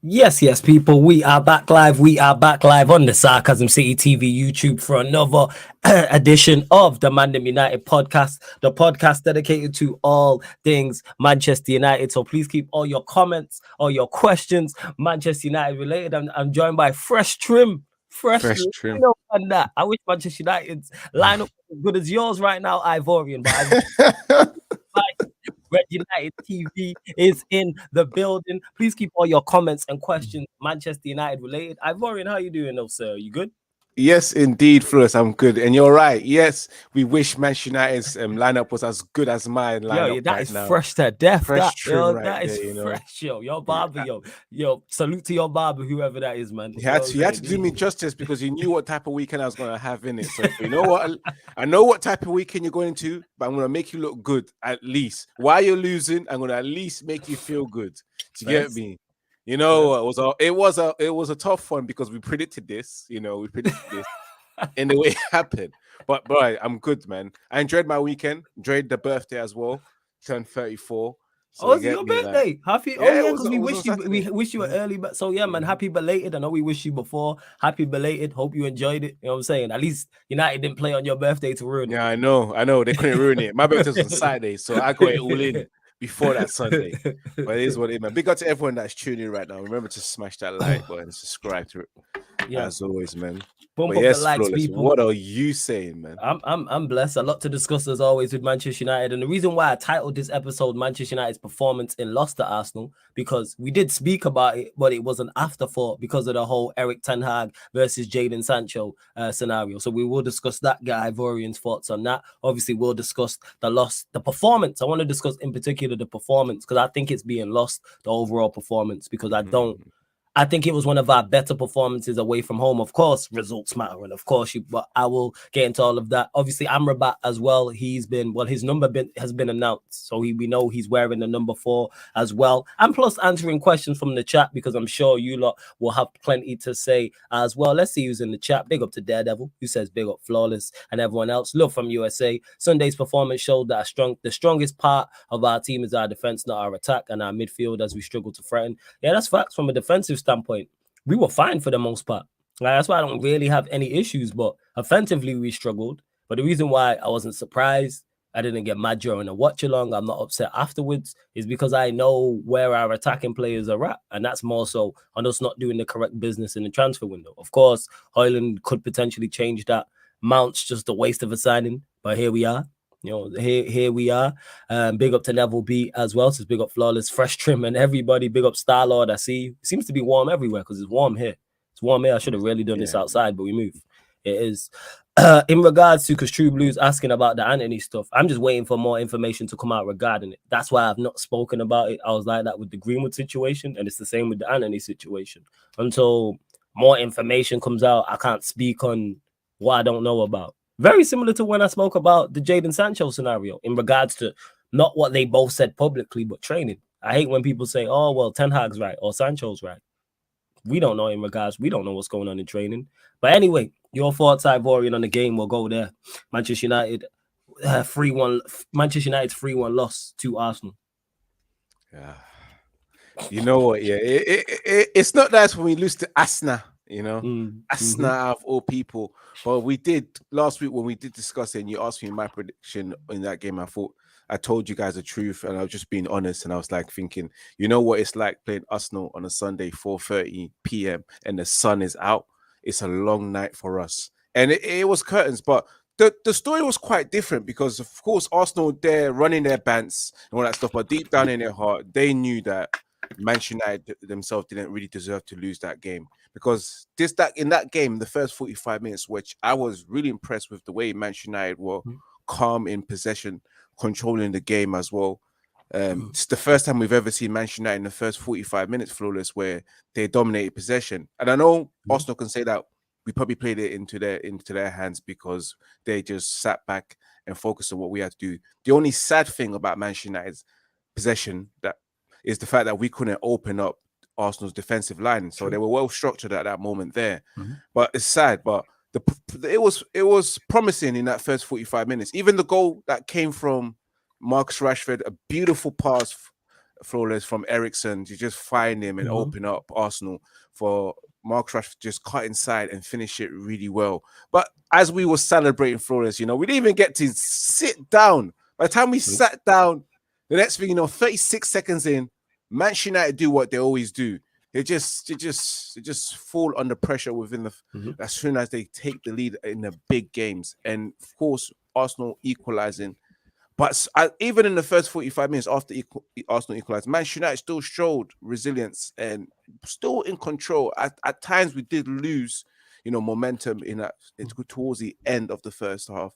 Yes, people. We are back live. We are back live on the Sarcasm City TV YouTube for another edition of the ManDem United podcast, the podcast dedicated to all things Manchester United. So please keep all your comments, all your questions, Manchester United related. I'm joined by Fresh Trim. Fresh Fresh trim. lineup and that. I wish Manchester United's lineup was as good as yours right now, Ivorian, but Red United TV is in the building. Please keep all your comments and questions Manchester United related. Ivorian, how you doing, though, sir? You good? Yes, indeed, Flores, I'm good. And you're right. Yes, we wish Manchester United's lineup was as good as my Yo, lineup that right is now. fresh to death. Fresh trim right That is there, you know. fresh, yo. Your barber, yo. Salute to your barber, whoever that is, man. You had to do me justice because you knew what type of weekend I was going to have in it. So you know what? I know what type of weekend you're going to, but I'm going to make you look good at least. While you're losing, I'm going to at least make you feel good. To get me? You know, it was a tough one because we predicted this. You know, we predicted this. In the way it happened. But boy, I'm good, man. I enjoyed my weekend, enjoyed the birthday as well. Turned 34. So it's your birthday. Like, Happy because we wish you an early, but so yeah, man, happy belated. I know we wish you before. Happy belated. Hope you enjoyed it. You know what I'm saying? At least United didn't play on your birthday to ruin it. Yeah, I know. They couldn't ruin it. My birthday was on Saturday, so I got it all in before that Sunday. But it is what it is, man. Big up to everyone that's tuning in right now. Remember to smash that like button and subscribe to it. Yeah. As always, man. Bump But up yes, the likes, Flawless, people. what are you saying, man? I'm blessed. A lot to discuss as always with Manchester United, and the reason why I titled this episode "Manchester United's Performance in Loss to Arsenal" because we did speak about it, but it was an afterthought because of the whole Eric Ten Hag versus Jadon Sancho scenario. So we will discuss that. Guy Ivorian's thoughts on that. Obviously, we'll discuss the loss, the performance. I want to discuss in particular the performance because I think it's being lost, the overall performance, because I think it was one of our better performances away from home. Of course, results matter, and of course, but I will get into all of that. Obviously, Amrabat as well. His number has been announced, so we know he's wearing the number 4 as well. And plus, answering questions from the chat because I'm sure you lot will have plenty to say as well. Let's see who's in the chat. Big up to Daredevil, who says big up Flawless, and everyone else. Love from USA. Sunday's performance showed that the strongest part of our team is our defense, not our attack, and our midfield as we struggle to threaten. Yeah, that's facts from a defensive standpoint. We were fine for the most part. That's why I don't really have any issues, but offensively we struggled. But the reason why I wasn't surprised, I didn't get mad during a watch along, I'm not upset afterwards, is because I know where our attacking players are at. And that's more so on us not doing the correct business in the transfer window. Of course, Højlund could potentially change that. Mount's just a waste of a signing, but here we are. You know, here we are. Big up to Neville B as well. So big up Flawless, Fresh Trim, and everybody. Big up Starlord. I see you. It seems to be warm everywhere because it's warm here. It's warm here. I should have really done this outside, but we move. It is. In regards to, because True Blue's asking about the Anthony stuff, I'm just waiting for more information to come out regarding it. That's why I've not spoken about it. I was like that with the Greenwood situation, and it's the same with the Anthony situation. Until more information comes out, I can't speak on what I don't know about. Very similar to when I spoke about the Jadon Sancho scenario in regards to not what they both said publicly, but training. I hate when people say, oh, well, Ten Hag's right or Sancho's right. We don't know in regards. We don't know what's going on in training. But anyway, your thoughts, Ivorian, on the game will go there. Manchester United 3-1. Manchester United's 3-1 loss to Arsenal. Yeah. You know what? Yeah, it's not nice when we lose to Arsenal. You know, Arsenal out of all people. But we did last week when we did discuss it, and you asked me my prediction in that game. I told you guys the truth, and I was just being honest. And I was like thinking, you know what it's like playing Arsenal on a Sunday, 4:30 p.m. and the sun is out. It's a long night for us, and it was curtains. But the story was quite different because, of course, Arsenal, they're running their bants and all that stuff. But deep down in their heart, they knew that Manchester United themselves didn't really deserve to lose that game, because in that game, the first 45 minutes, which I was really impressed with the way Manchester United were calm in possession, controlling the game as well. It's the first time we've ever seen Manchester United in the first 45 minutes flawless, where they dominated possession. And I know Arsenal can say that we probably played it into their hands because they just sat back and focused on what we had to do. The only sad thing about Manchester United's possession that is the fact that we couldn't open up Arsenal's defensive line. So they were well structured at that moment there. But it's sad. But it was promising in that first 45 minutes. Even the goal that came from Marcus Rashford, a beautiful pass flawless from Ericsson to just find him and open up Arsenal for Mark Rashford just cut inside and finish it really well. But as we were celebrating flawless, we didn't even get to sit down. By the time we sat down, the next thing 36 seconds in, Manchester United do what they always do. They just fall under pressure within the as soon as they take the lead in the big games, and of course Arsenal equalizing. But even in the first 45 minutes after Arsenal equalized, Manchester United still showed resilience and still in control. At times we did lose, momentum towards the end of the first half.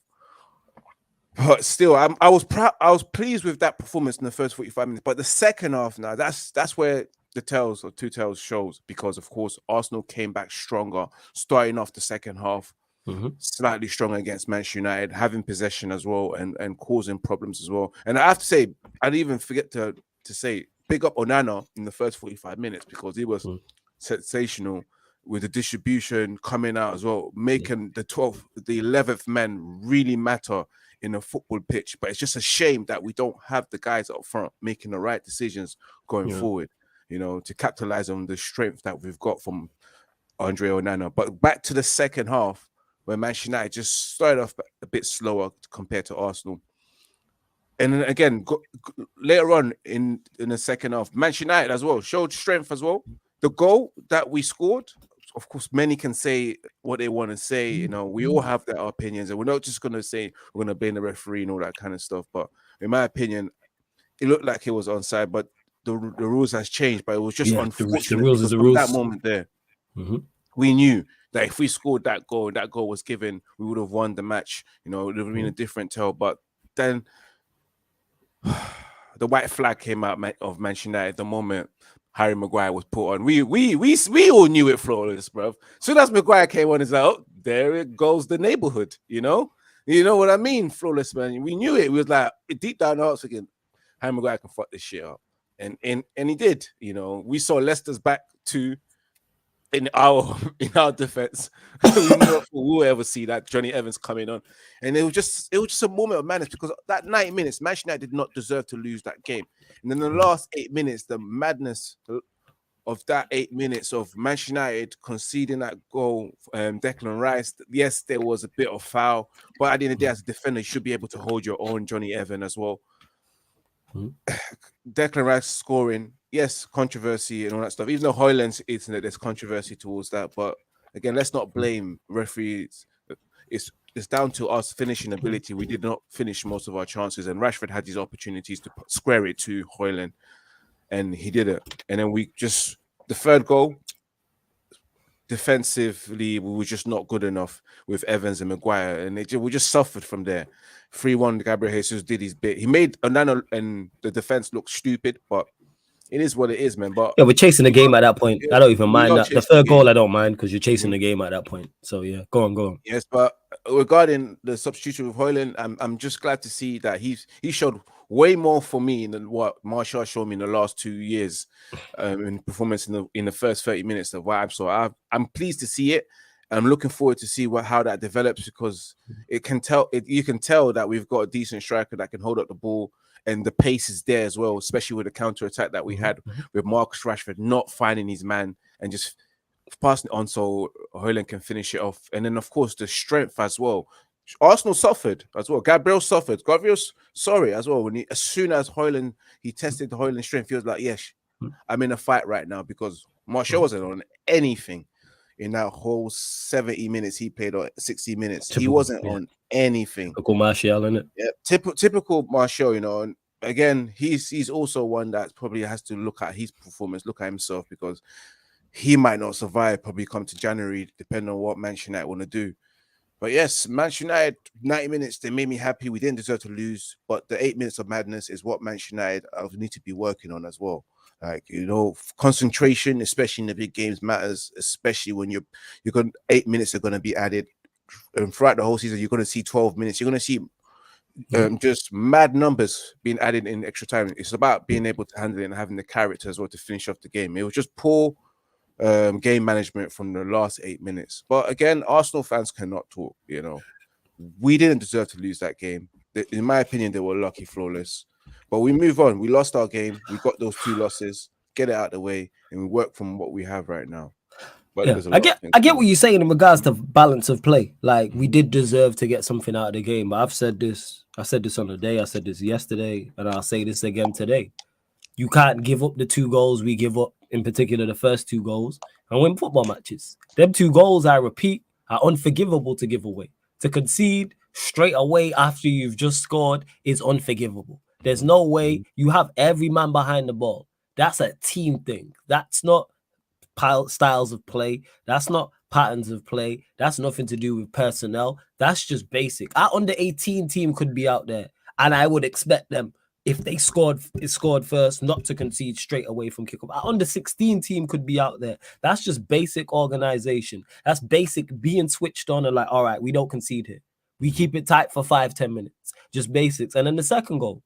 But still, I was proud. I was pleased with that performance in the first 45 minutes. But the second half, now that's where the tales or two tales shows, because of course Arsenal came back stronger, starting off the second half slightly stronger against Manchester United, having possession as well and causing problems as well. And I have to say, I didn't even forget to say big up Onana in the first 45 minutes, because he was sensational with the distribution coming out as well, making the 11th man really matter in a football pitch. But it's just a shame that we don't have the guys up front making the right decisions going forward, to capitalize on the strength that we've got from Andre Onana. But back to the second half, where Manchester United just started off a bit slower compared to Arsenal. And then again, later on in the second half, Manchester United as well showed strength as well. The goal that we scored, of course, many can say what they want to say. We all have their opinions, and we're not just going to say we're going to blame the referee and all that kind of stuff. But in my opinion, it looked like it was onside, but the rules has changed. But it was just unfortunate. The rules is the rules. That moment there, we knew that if we scored that goal was given, we would have won the match. It would have been a different tale. But then the white flag came out of Manchester United the moment Harry Maguire was put on. We all knew it, flawless, bro. Soon as Maguire came on, it's like, oh, there it goes, the neighborhood. You know what I mean, flawless, man. We knew it. We was like, deep down our hearts again, Harry Maguire can fuck this shit up, and he did. We saw Leicester's back too. In our defense, we'll ever see that Johnny Evans coming on, and it was just a moment of madness, because that 90 minutes, Manchester United did not deserve to lose that game. And then the last 8 minutes, the madness of that 8 minutes of Manchester United conceding that goal, Declan Rice. Yes, there was a bit of foul, but at the end of the day, as a defender, you should be able to hold your own. Johnny Evans as well. Declan Rice scoring, yes, controversy and all that stuff. Even though Højlund's internet, there's controversy towards that. But again, let's not blame referees. It's down to us finishing ability. We did not finish most of our chances, and Rashford had these opportunities to square it to Højlund, and he did it. And then the third goal, defensively, we were just not good enough with Evans and Maguire, and we just suffered from there. 3-1, Gabriel Jesus did his bit. He made Onana and the defense look stupid, but it is what it is, man. But yeah, we're chasing the game at that point. I don't even mind that. The third goal, I don't mind, because you're chasing the game at that point. So yeah, go on. Yes, but regarding the substitution with Højlund, I'm just glad to see that he showed way more for me than what Martial showed me in the last 2 years in performance in the first 30 minutes of vibes. So I'm pleased to see it. I'm looking forward to see how that develops, because you can tell that we've got a decent striker that can hold up the ball, and the pace is there as well, especially with the counter attack that we had with Marcus Rashford not finding his man and just passing it on so Højlund can finish it off. And then of course the strength as well. Arsenal suffered as well. Gabriel suffered. Gabriel's sorry as well. As soon as Højlund, he tested the Højlund strength, he was like, yes, I'm in a fight right now, because Martial wasn't on anything in that whole 70 minutes he played, or 60 minutes. Typical, he wasn't on anything. Typical Martial, isn't it? Yeah, typical Martial, And again, he's also one that probably has to look at his performance, look at himself, because he might not survive, probably come to January, depending on what Manchester United want to do. But yes, Manchester United, 90 minutes, they made me happy. We didn't deserve to lose, but the 8 minutes of madness is what Manchester United need to be working on as well. Like, concentration, especially in the big games, matters, especially when you're going 8 minutes are going to be added. And throughout the whole season, you're going to see 12 minutes. You're going to see just mad numbers being added in extra time. It's about being able to handle it and having the character as well to finish off the game. It was just poor game management from the last 8 minutes. But again, Arsenal fans cannot talk. We didn't deserve to lose that game. In my opinion, they were lucky, flawless. But we move on. We lost our game. We got those 2 losses. Get it out of the way, and we work from what we have right now. But yeah, there's a lot I get what you're saying in regards to balance of play. Like we did deserve to get something out of the game. But I've said this. I said this on the day. I said this yesterday, and I'll say this again today. You can't give up the 2 goals we give up, in particular the first 2 goals, and win football matches. Them 2 goals, I repeat, are unforgivable to give away. To concede straight away after you've just scored is unforgivable. There's no way. You have every man behind the ball. That's a team thing. That's not styles of play. That's not patterns of play. That's nothing to do with personnel. That's just basic. Our under 18 team could be out there, and I would expect them, if they scored first, not to concede straight away from kickoff. Our under 16 team could be out there. That's just basic organization. That's basic being switched on and like, all right, we don't concede here. We keep it tight for 5-10 minutes. Just basics. And then the second goal,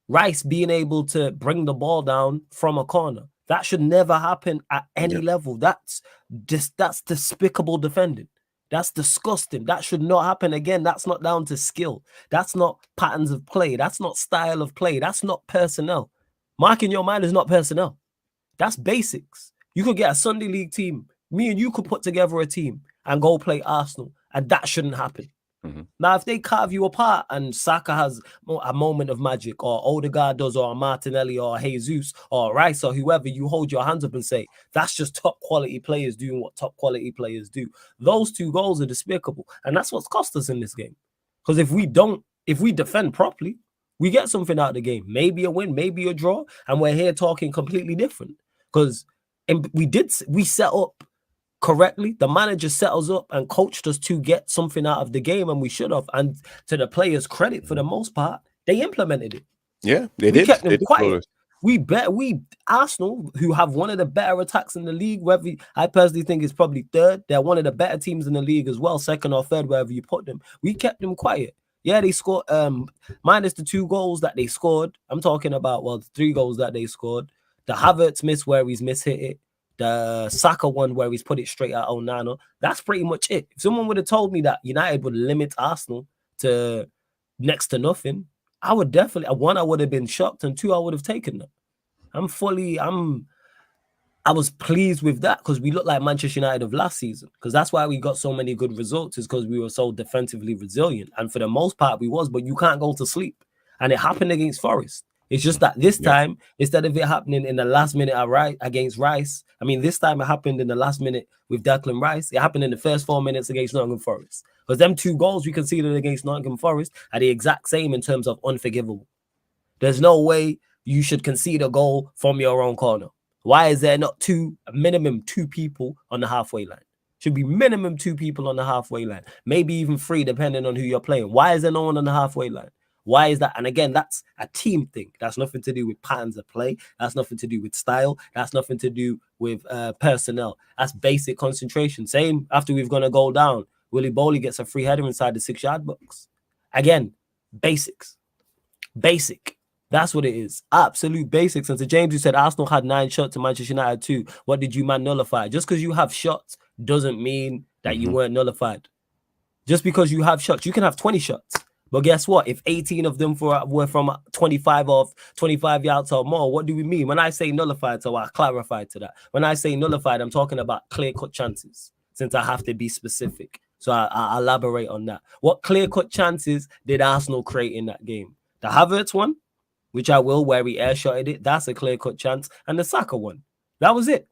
Rice being able to bring the ball down from a corner. That should never happen at any level. That's despicable defending. That's disgusting. That should not happen again. That's not down to skill. That's not patterns of play. That's not style of play. That's not personnel. Marking your man is not personnel. That's basics. You could get a Sunday League team. Me and you could put together a team and go play Arsenal, and that shouldn't happen. Now, if they carve you apart and Saka has a moment of magic, or Odegaard does, or Martinelli, or Jesus, or Rice, or whoever, you hold your hands up and say, that's just top quality players doing what top quality players do. Those 2 goals are despicable. And that's what's cost us in this game. Because if we defend properly, we get something out of the game. Maybe a win, maybe a draw. And we're here talking completely different. Because we set up correctly. The manager set us up and coached us to get something out of the game, and we should have. And to the players' credit, for the most part, they implemented it. Yeah, they did. We kept them quiet. We Arsenal, who have one of the better attacks in the league, whether I personally think is probably 3rd. They're one of the better teams in the league as well, 2nd or 3rd, wherever you put them. We kept them quiet. Yeah, they scored minus the 2 goals that they scored. I'm talking about, well, the 3 goals that they scored. The Havertz miss where he's mishit it. The Saka one where he's put it straight at Onana. That's pretty much it. If someone would have told me that United would limit Arsenal to next to nothing, I would definitely, 1, I would have been shocked, and 2, I would have taken them. I was pleased with that, because we look like Manchester United of last season, because that's why we got so many good results, is because we were so defensively resilient. And for the most part, we was, but you can't go to sleep. And it happened against Forest. It's just that this time, instead of it happening in the last minute against Rice, this time it happened in the last minute with Declan Rice. It happened in the first 4 minutes against Nottingham Forest. Because them 2 goals we conceded against Nottingham Forest are the exact same in terms of unforgivable. There's no way you should concede a goal from your own corner. Why is there not minimum 2 people on the halfway line? Should be minimum 2 people on the halfway line. Maybe even 3, depending on who you're playing. Why is there no one on the halfway line? Why is that? And again, that's a team thing. That's nothing to do with patterns of play. That's nothing to do with style. That's nothing to do with personnel. That's basic concentration. Same after we've gone a goal down. Willy Bowley gets a free header inside the 6-yard box. Again, basics. Basic. That's what it is. Absolute basics. And to James, who said Arsenal had 9 shots to Manchester United 2. What did you man nullify? Just because you have shots doesn't mean that you weren't nullified. Just because you have shots, you can have 20 shots. But guess what? If 18 of them were from 25 yards or more, what do we mean? When I say nullified, so I clarify to that. When I say nullified, I'm talking about clear-cut chances, since I have to be specific. So I elaborate on that. What clear-cut chances did Arsenal create in that game? The Havertz one, which I will, where he air-shotted it, that's a clear-cut chance. And the Saka one, that was it.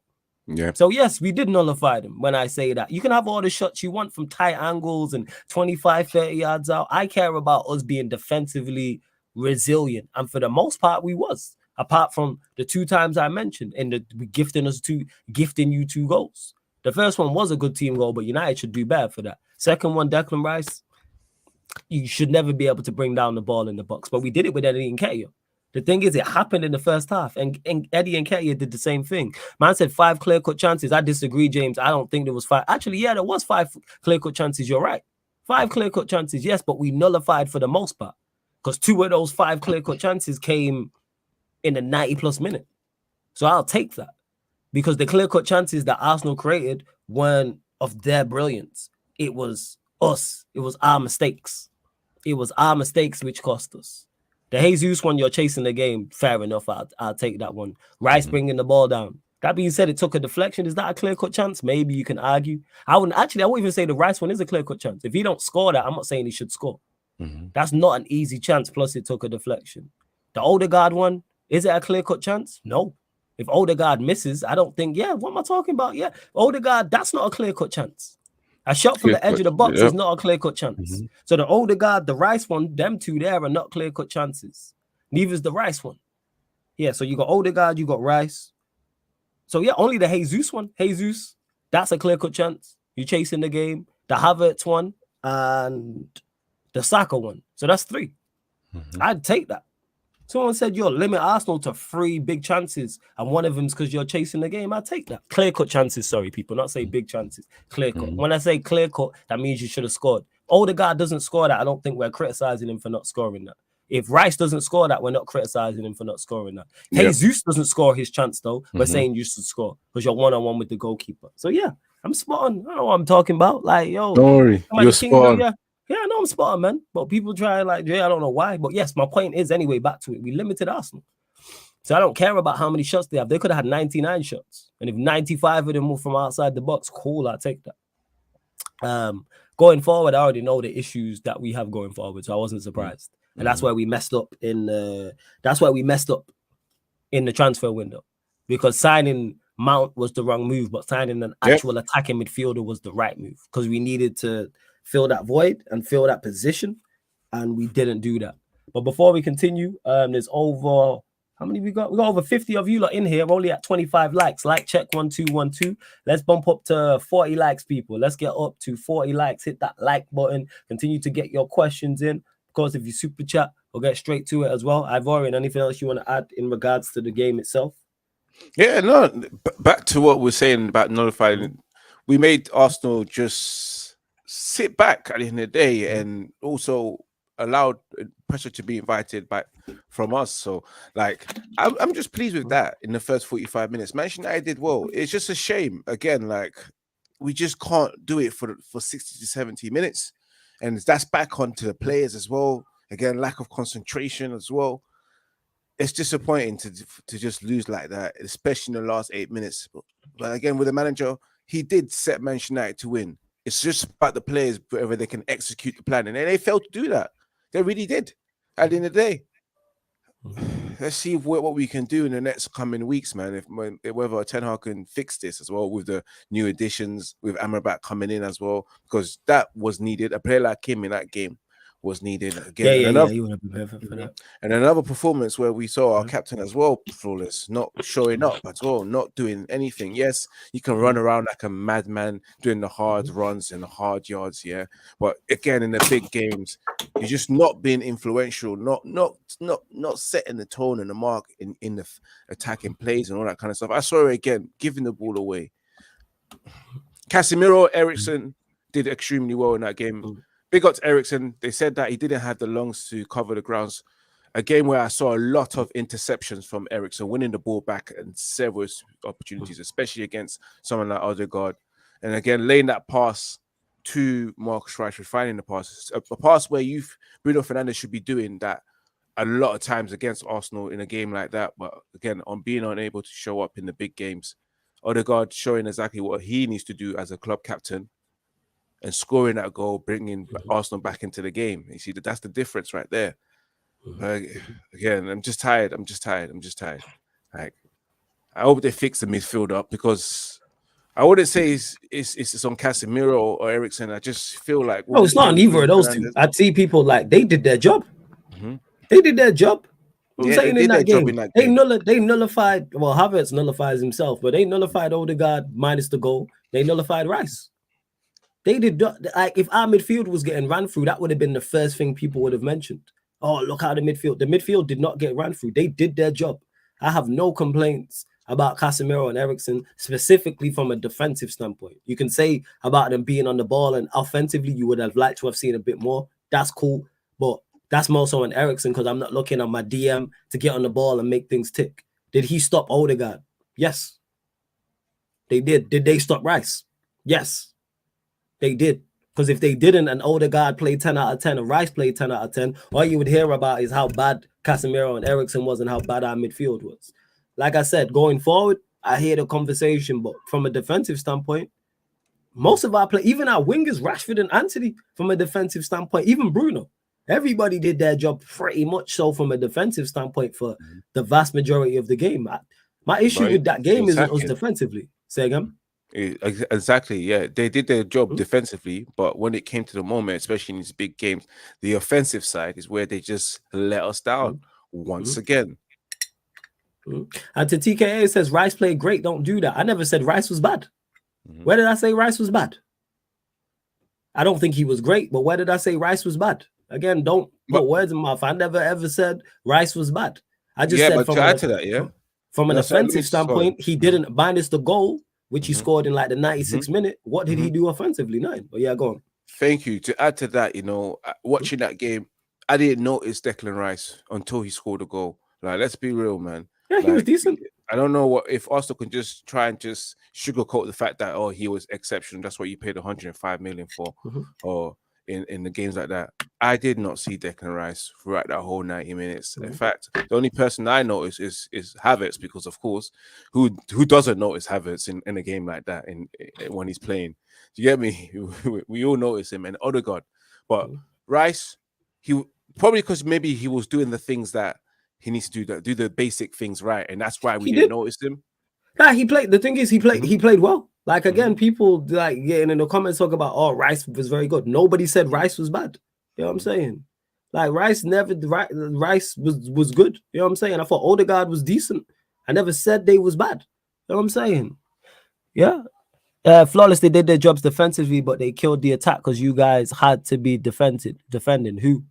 Yeah. So yes, we did nullify them when I say that. You can have all the shots you want from tight angles and 25, 30 yards out. I care about us being defensively resilient. And for the most part, we was. Apart from the 2 times I mentioned, and gifting you 2 goals. The first one was a good team goal, but United should do better for that. Second one, Declan Rice, you should never be able to bring down the ball in the box. But we did it with Eddie Nketiah. The thing is, it happened in the first half, and Eddie Nketiah did the same thing. Man said 5 clear-cut chances. I disagree, James. I don't think there was 5. Actually, yeah, there was 5 clear-cut chances. You're right. 5 clear-cut chances, yes, but we nullified for the most part, because 2 of those 5 clear-cut chances came in the 90-plus minute. So I'll take that, because the clear-cut chances that Arsenal created weren't of their brilliance. It was us. It was our mistakes. It was our mistakes which cost us. The Jesus one, you're chasing the game. Fair enough. I'll take that one. Rice bringing the ball down. That being said, it took a deflection. Is that a clear-cut chance? Maybe you can argue. I wouldn't even say the Rice one is a clear-cut chance. If he don't score that, I'm not saying he should score. That's not an easy chance. Plus, it took a deflection. The Odegaard one, is it a clear-cut chance? No. If Odegaard misses, I don't think, what am I talking about? Yeah, Odegaard, that's not a clear-cut chance. A shot from the edge of the box is not a clear-cut chance. So the Odegaard, the Rice one, them two there are not clear-cut chances. Neither is the Rice one. Yeah, so you got Odegaard, you got Rice. So yeah, only the Jesus one. Jesus, that's a clear-cut chance. You're chasing the game. The Havertz one and the Saka one. So that's 3. I'd take that. Someone said, limit Arsenal to 3 big chances, and one of them's because you're chasing the game. I take that. Clear-cut chances, sorry, people. Not say big chances. Clear-cut. When I say clear-cut, that means you should have scored. Odegaard doesn't score that. I don't think we're criticizing him for not scoring that. If Rice doesn't score that, we're not criticizing him for not scoring that. Jesus doesn't score his chance, though. We're saying you should score because you're one-on-one with the goalkeeper. So, yeah, I'm spot on. I know what I'm talking about. Like, don't worry. You're spot on. Yeah, I know I'm spot on, man. But people try I don't know why. But yes, my point is anyway, back to it. We limited Arsenal. So I don't care about how many shots they have. They could have had 99 shots. And if 95 of them were from outside the box, cool, I'll take that. Going forward, I already know the issues that we have going forward. So I wasn't surprised. And that's where we messed up in the transfer window. Because signing Mount was the wrong move, but signing an actual attacking midfielder was the right move. Because we needed to fill that void and fill that position, and we didn't do that. But before we continue, there's over how many we got? We got over 50 of you lot in here. We're only at 25 likes. Like check 1212. Let's bump up to 40 likes, people. Let's get up to 40 likes. Hit that like button. Continue to get your questions in. Of course, if you super chat, we'll get straight to it as well. Ivorian, anything else you want to add in regards to the game itself? Yeah, no. Back to what we're saying about nullifying. We made Arsenal just sit back at the end of the day and also allowed pressure to be invited back from us. So, I'm just pleased with that in the first 45 minutes. Manchester United did well. It's just a shame. Again, we just can't do it for 60 to 70 minutes. And that's back onto the players as well. Again, lack of concentration as well. It's disappointing to just lose like that, especially in the last 8 minutes. But again, with the manager, he did set Manchester United to win. It's just about the players, whether they can execute the plan. And they failed to do that. They really did. At the end of the day, let's see what we can do in the next coming weeks, man. Whether Ten Hag can fix this as well with the new additions, with Amrabat coming in as well, because that was needed. A player like him in that game was needed again. You want to be perfect for that. And another performance where we saw our captain as well flawless, not showing up at all, not doing anything. Yes, you can run around like a madman doing the hard runs and the hard yards, but again in the big games, you're just not being influential, not setting the tone and the mark in the attacking plays and all that kind of stuff. I saw it again, giving the ball away. Casemiro, Eriksen did extremely well in that game. Big up to Eriksen. They said that he didn't have the lungs to cover the grounds. A game where I saw a lot of interceptions from Eriksen, winning the ball back and several opportunities, especially against someone like Odegaard. And again, laying that pass to Marcus Rashford, finding the pass. A pass where Bruno Fernandes should be doing that a lot of times against Arsenal in a game like that. But again, on being unable to show up in the big games, Odegaard showing exactly what he needs to do as a club captain, and scoring that goal, bringing Arsenal back into the game. You see, that's the difference right there. Again, I'm just tired. Like, I hope they fix the midfield up, because I wouldn't say it's on Casemiro or Eriksen. I just feel like... No, it's not on either of those two. I'd see people they did their job. They did their job. I'm saying in that game, they nullified... Well, Havertz nullifies himself, but they nullified Odegaard minus the goal. They nullified Rice. They did if our midfield was getting ran through, that would have been the first thing people would have mentioned. Oh, look how the midfield did not get ran through. They did their job. I have no complaints about Casemiro and Eriksen, specifically from a defensive standpoint. You can say about them being on the ball, and offensively, you would have liked to have seen a bit more. That's cool, but that's more so on Eriksen, because I'm not looking on my DM to get on the ball and make things tick. Did he stop Odegaard? Yes. They did. Did they stop Rice? Yes. They did. Because if they didn't, and Odegaard played 10 out of 10 and Rice played 10 out of 10, all you would hear about is how bad Casemiro and Eriksen was and how bad our midfield was. Like I said, going forward, I hear the conversation, but from a defensive standpoint, most of our play, even our wingers, Rashford and Antony, from a defensive standpoint, even Bruno, everybody did their job pretty much so from a defensive standpoint for the vast majority of the game. My issue with that game isn't us defensively. Say again? Exactly, yeah. They did their job defensively, but when it came to the moment, especially in these big games, the offensive side is where they just let us down once again. And to TKA says Rice played great. Don't do that. I never said Rice was bad. Where did I say Rice was bad? I don't think he was great, but where did I say Rice was bad? Again, don't put words in my mouth. I never ever said Rice was bad. I just said from an offensive standpoint, he didn't minus the goal, which he scored in like the 96th minute. What did he do offensively? Nothing. But yeah, go on. Thank you. To add to that, you know, watching that game, I didn't notice Declan Rice until he scored a goal. Like, let's be real, man. Yeah, he was decent. I don't know what if Arsenal can just try and just sugarcoat the fact that he was exceptional. That's what you paid 105 million for, or in the games like that. I did not see Declan Rice throughout that whole 90 minutes. In fact, the only person I noticed is Havertz, because of course, who doesn't notice Havertz in a game like that when he's playing? Do you get me? We all notice him, and Odegaard. But Rice, he probably because maybe he was doing the things that he needs to do the basic things right, and that's why we didn't notice him. Yeah, he played. The thing is, he played well. Like again, people like getting in the comments talk about, Rice was very good. Nobody said Rice was bad. You know what I'm saying? Like Rice was good. You know what I'm saying? I thought Odegaard was decent. I never said they was bad. You know what I'm saying? Yeah. Flawless, they did their jobs defensively, but they killed the attack because you guys had to be defending. Who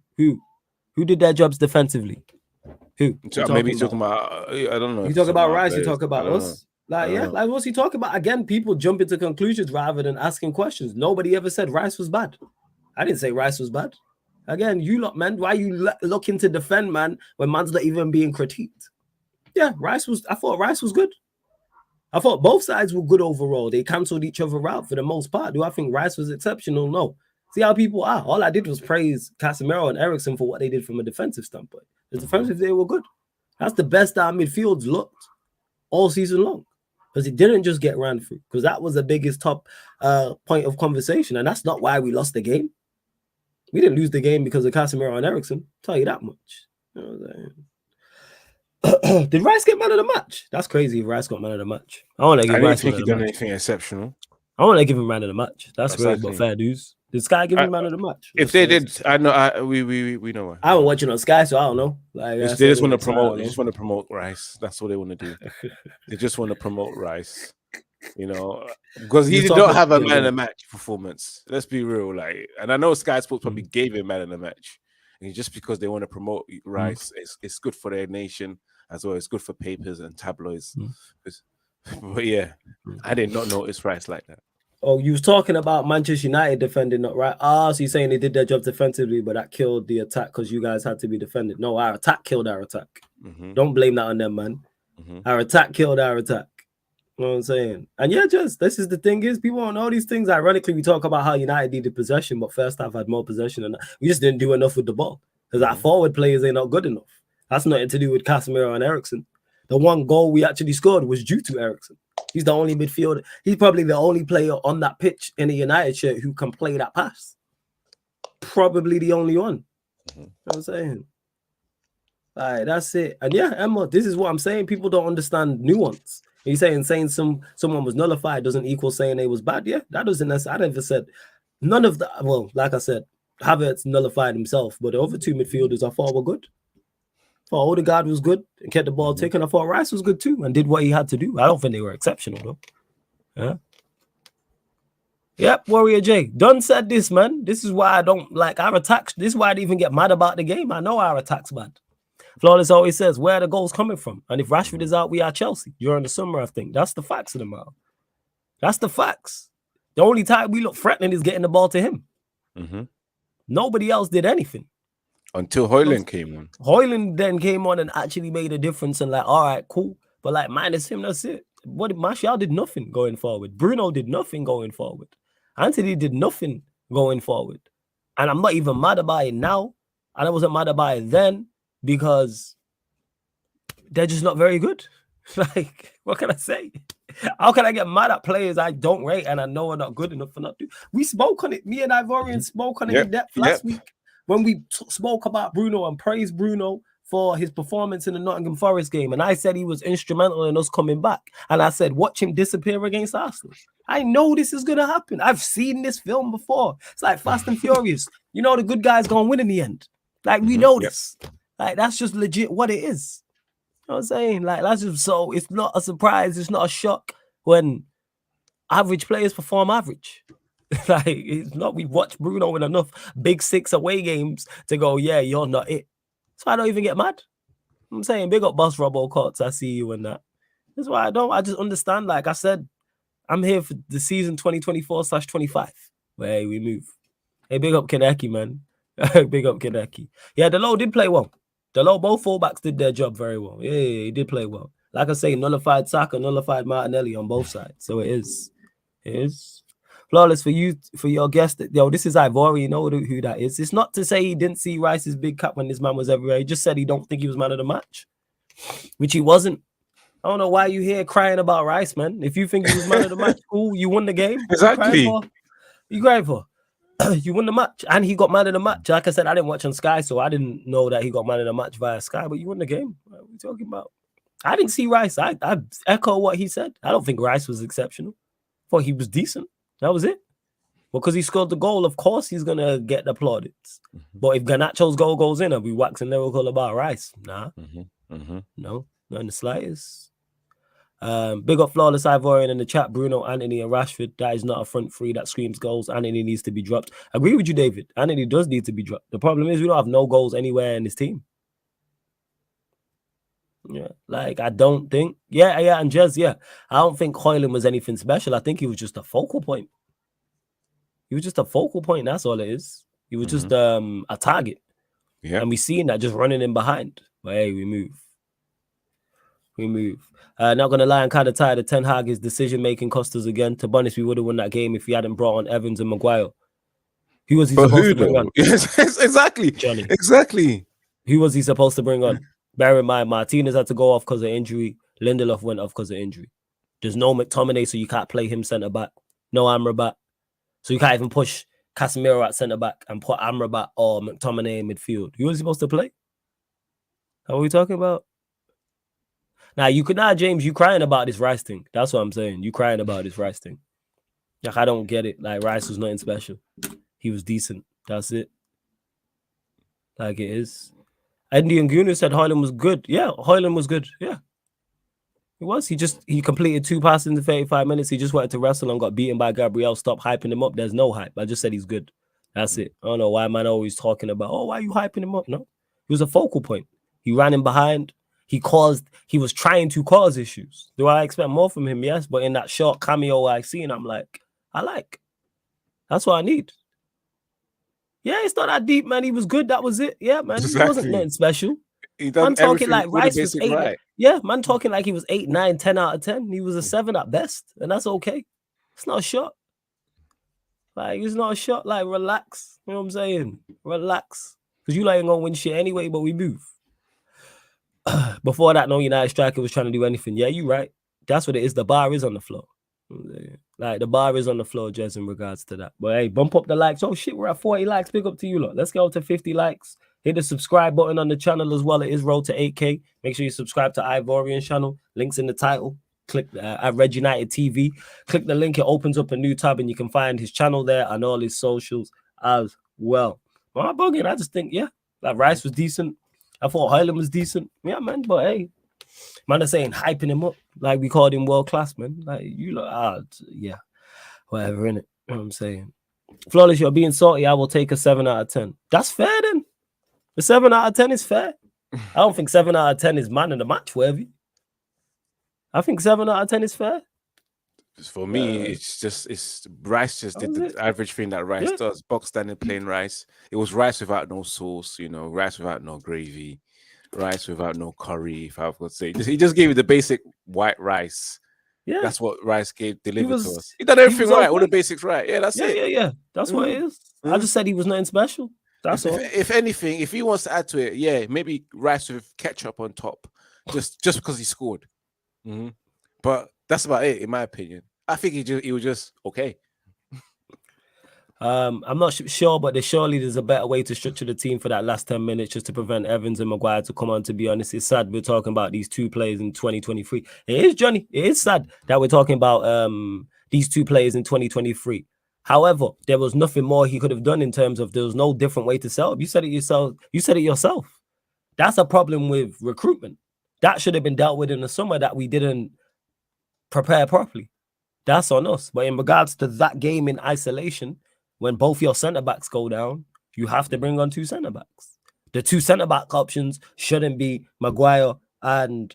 did their jobs defensively? Who? Maybe talking about I don't know. You talk about Rice, you talk about us. Like what's he talking about? Again, people jump into conclusions rather than asking questions. Nobody ever said Rice was bad. I didn't say Rice was bad. Again, you lot, man, why you looking to defend, man, when man's not even being critiqued? Yeah, I thought Rice was good. I thought both sides were good overall. They cancelled each other out for the most part. Do I think Rice was exceptional? No. See how people are. All I did was praise Casemiro and Eriksen for what they did from a defensive standpoint. The defensive, they were good. That's the best our midfields looked all season long. Because it didn't just get ran through. Because that was the biggest top point of conversation. And that's not why we lost the game. We didn't lose the game because of Casemiro and Eriksen. I'll tell you that much. You know what I'm saying? Did Rice get man of the match? That's crazy if Rice got man of the match. I didn't think he done anything exceptional. I want to give him man of the match. That's great, but fair dues. Did Sky give him man of the match? If they did, I know. We know why. I haven't watching on Sky, so I don't know. Like, they just want to promote. They just want to promote Rice. That's what they want to do. They just want to promote Rice. You know, because he did not have a man of the match performance. Let's be real. Like, and I know Sky Sports probably gave him man of the match, and just because they want to promote Rice, it's good for their nation as well. It's good for papers and tabloids. But yeah, I did not notice Rice like that. Oh, you was talking about Manchester United defending, not right? So you're saying they did their job defensively, but that killed the attack because you guys had to be defended. No, our attack killed our attack. Don't blame that on them, man. Our attack killed our attack. You know what I'm saying? And yeah, this is the thing is, people don't know these things. Ironically, we talk about how United needed possession, but first half had more possession, and we just didn't do enough with the ball because our forward players ain't not good enough. That's nothing to do with Casemiro and Eriksen. The one goal we actually scored was due to Eriksen. He's the only midfielder. He's probably the only player on that pitch in a United shirt who can play that pass. Probably the only one. You know what I'm saying? All right, that's it. And yeah, Emma, this is what I'm saying. People don't understand nuance. You're saying someone was nullified doesn't equal saying they was bad. Yeah, that doesn't necessarily. I never said none of that. Well, like I said, Havertz nullified himself, but the other two midfielders I thought were good. I thought Odegaard was good and kept the ball taken. I thought Rice was good too and did what he had to do. I don't think they were exceptional though. Yeah. Yep, Warrior J. Dunn said this, man. This is why I don't like our attacks. This is why I didn't even get mad about the game. I know our attack's bad. Flawless always says, where are the goals coming from? And if Rashford is out, we are Chelsea during the summer, I think. That's the facts of the matter. That's the facts. The only time we look threatening is getting the ball to him. Nobody else did anything. Until Højlund came on. Højlund then came on and actually made a difference and like, all right, cool. But like, minus him, that's it. Martial did nothing going forward. Bruno did nothing going forward. Antony did nothing going forward. And I'm not even mad about it now. And I wasn't mad about it then because they're just not very good. Like, what can I say? How can I get mad at players I don't rate and I know are not good enough for not to? We spoke on it. Me and Ivorian spoke on it in depth last week when we spoke about Bruno and praised Bruno for his performance in the Nottingham Forest game. And I said he was instrumental in us coming back. And I said, watch him disappear against Arsenal. I know this is going to happen. I've seen this film before. It's like Fast and Furious. You know, the good guy's going to win in the end. Like, we know this. Like, that's just legit what it is. You know what I'm saying? Like, that's just so, it's not a surprise. It's not a shock when average players perform average. Like, it's not, we've watched Bruno in enough Big Six away games to go, yeah, you're not it. So I don't even get mad. I'm saying, big up Boss Robbo Cots. I see you in that. That's why I just understand. Like I said, I'm here for the season 2024/25. Where we move. Hey, big up Kaneki, man. Big up Kaneki. Yeah, Delo did play well. Delo, both fullbacks did their job very well. Yeah, he did play well. Like I say, nullified Saka, nullified Martinelli on both sides. So it is. It is. Flawless for you, for your guest. Yo, this is Ivori. You know who that is. It's not to say he didn't see Rice's big cap when this man was everywhere. He just said he don't think he was man of the match, which he wasn't. I don't know why you here crying about Rice, man. If you think he was man of the match, cool, you won the game. Exactly. You crying for? You won the match, and he got man of the match. Like I said, I didn't watch on Sky, so I didn't know that he got man of the match via Sky. But you won the game. What are we talking about? I didn't see Rice. I echo what he said. I don't think Rice was exceptional. I thought he was decent. That was it. Because he scored the goal, of course he's going to get the plaudits. But if Garnacho's goal goes in, I'll be waxing lyrical about Rice. Nah. No, not in the slightest. Big up Flawless Ivorian in the chat. Bruno, Anthony, and Rashford. That is not a front three that screams goals. Anthony needs to be dropped. Agree with you, David. Anthony does need to be dropped. The problem is we don't have no goals anywhere in this team. Yeah, like I don't think. Yeah, and Jez, yeah. I don't think Hoyland was anything special. I think he was just a focal point. He was just a focal point. That's all it is. He was just a target. Yeah, and we seen that just running in behind. But hey, we move. Not gonna lie, I'm kind of tired of Ten Hag. His decision making cost us again. To be honest, we would have won that game if he hadn't brought on Evans and Maguire. Who was he supposed to bring on? Yes, exactly. Johnny. Exactly. Who was he supposed to bring on? Bear in mind, Martinez had to go off because of injury. Lindelof went off because of injury. There's no McTominay, so you can't play him centre back. No Amrabat, so you can't even push Casemiro at centre back and put Amrabat or McTominay in midfield. Who was he supposed to play? How are we talking about? Now, James, you crying about this Rice thing. That's what I'm saying. You crying about this Rice thing. Like, I don't get it. Like, Rice was nothing special. He was decent. That's it. Like, it is. Andy and Guna said Hoyland was good. Yeah, Hoyland was good. Yeah. He was. He completed 2 passes in the 35 minutes. He just wanted to wrestle and got beaten by Gabriel. Stop hyping him up. There's no hype. I just said he's good. That's it. I don't know why man always talking about, why are you hyping him up? No. He was a focal point. He ran in behind. He was trying to cause issues. Do I expect more from him? Yes. But in that short cameo I seen, I'm like, that's what I need. Yeah, it's not that deep, man. He was good. That was it. Yeah, man. Exactly. He wasn't nothing special. He done talking like Rice was 8. Right. Yeah, man talking like he was 8, 9, 10 out of 10. He was a 7 at best. And that's okay. It's not a shot. Like, it's not a shot. Like, relax. You know what I'm saying? Relax. Because you ain't going to win shit anyway, but we move. Before that, no United striker was trying to do anything. Yeah, you right. That's what it is. The bar is on the floor. Like, the bar is on the floor, Jez, in regards to that. But hey, bump up the likes. Oh shit, we're at 40 likes. Big up to you lot. Let's go to 50 likes. Hit the subscribe button on the channel as well. It is road to 8K. Make sure you subscribe to Ivorian channel. Links in the title. Click at Red United TV. Click the link. It opens up a new tab and you can find his channel there and all his socials as well. Well, I'm bugging. I just think, yeah, like Rice was decent. I thought Hoyland was decent. Yeah, man. But hey, man are saying hyping him up like we called him world class, man. Like you look, yeah, whatever, innit? You know what I'm saying? Flawless, you're being salty. I will take a 7 out of 10. That's fair then. The 7 out of 10 is fair. I don't think 7 out of 10 is man in the match worthy. I think 7 out of 10 is fair. For me, it's Rice just did the average thing that Rice does. Box standing plain rice. It was rice without no sauce, rice without no gravy, rice without no curry, if I could say. He just gave you the basic white rice. Yeah. That's what Rice delivered to us. He done everything right, all the basics right. Yeah, that's it. Yeah. That's what it is. I just said he was nothing special. That's all. If anything, if he wants to add to it, yeah, maybe Rice with ketchup on top, just because he scored. But that's about it, in my opinion. I think he was just okay. I'm not sure, but surely there's a better way to structure the team for that last 10 minutes just to prevent Evans and Maguire to come on. To be honest, it's sad we're talking about these two players in 2023. It is, Johnny. It is sad that we're talking about these two players in 2023. However, there was nothing more he could have done in terms of there was no different way to sell. You said it yourself. That's a problem with recruitment. That should have been dealt with in the summer that we didn't prepare properly. That's on us. But in regards to that game in isolation, when both your centre-backs go down, you have to bring on two centre-backs. The two centre-back options shouldn't be Maguire and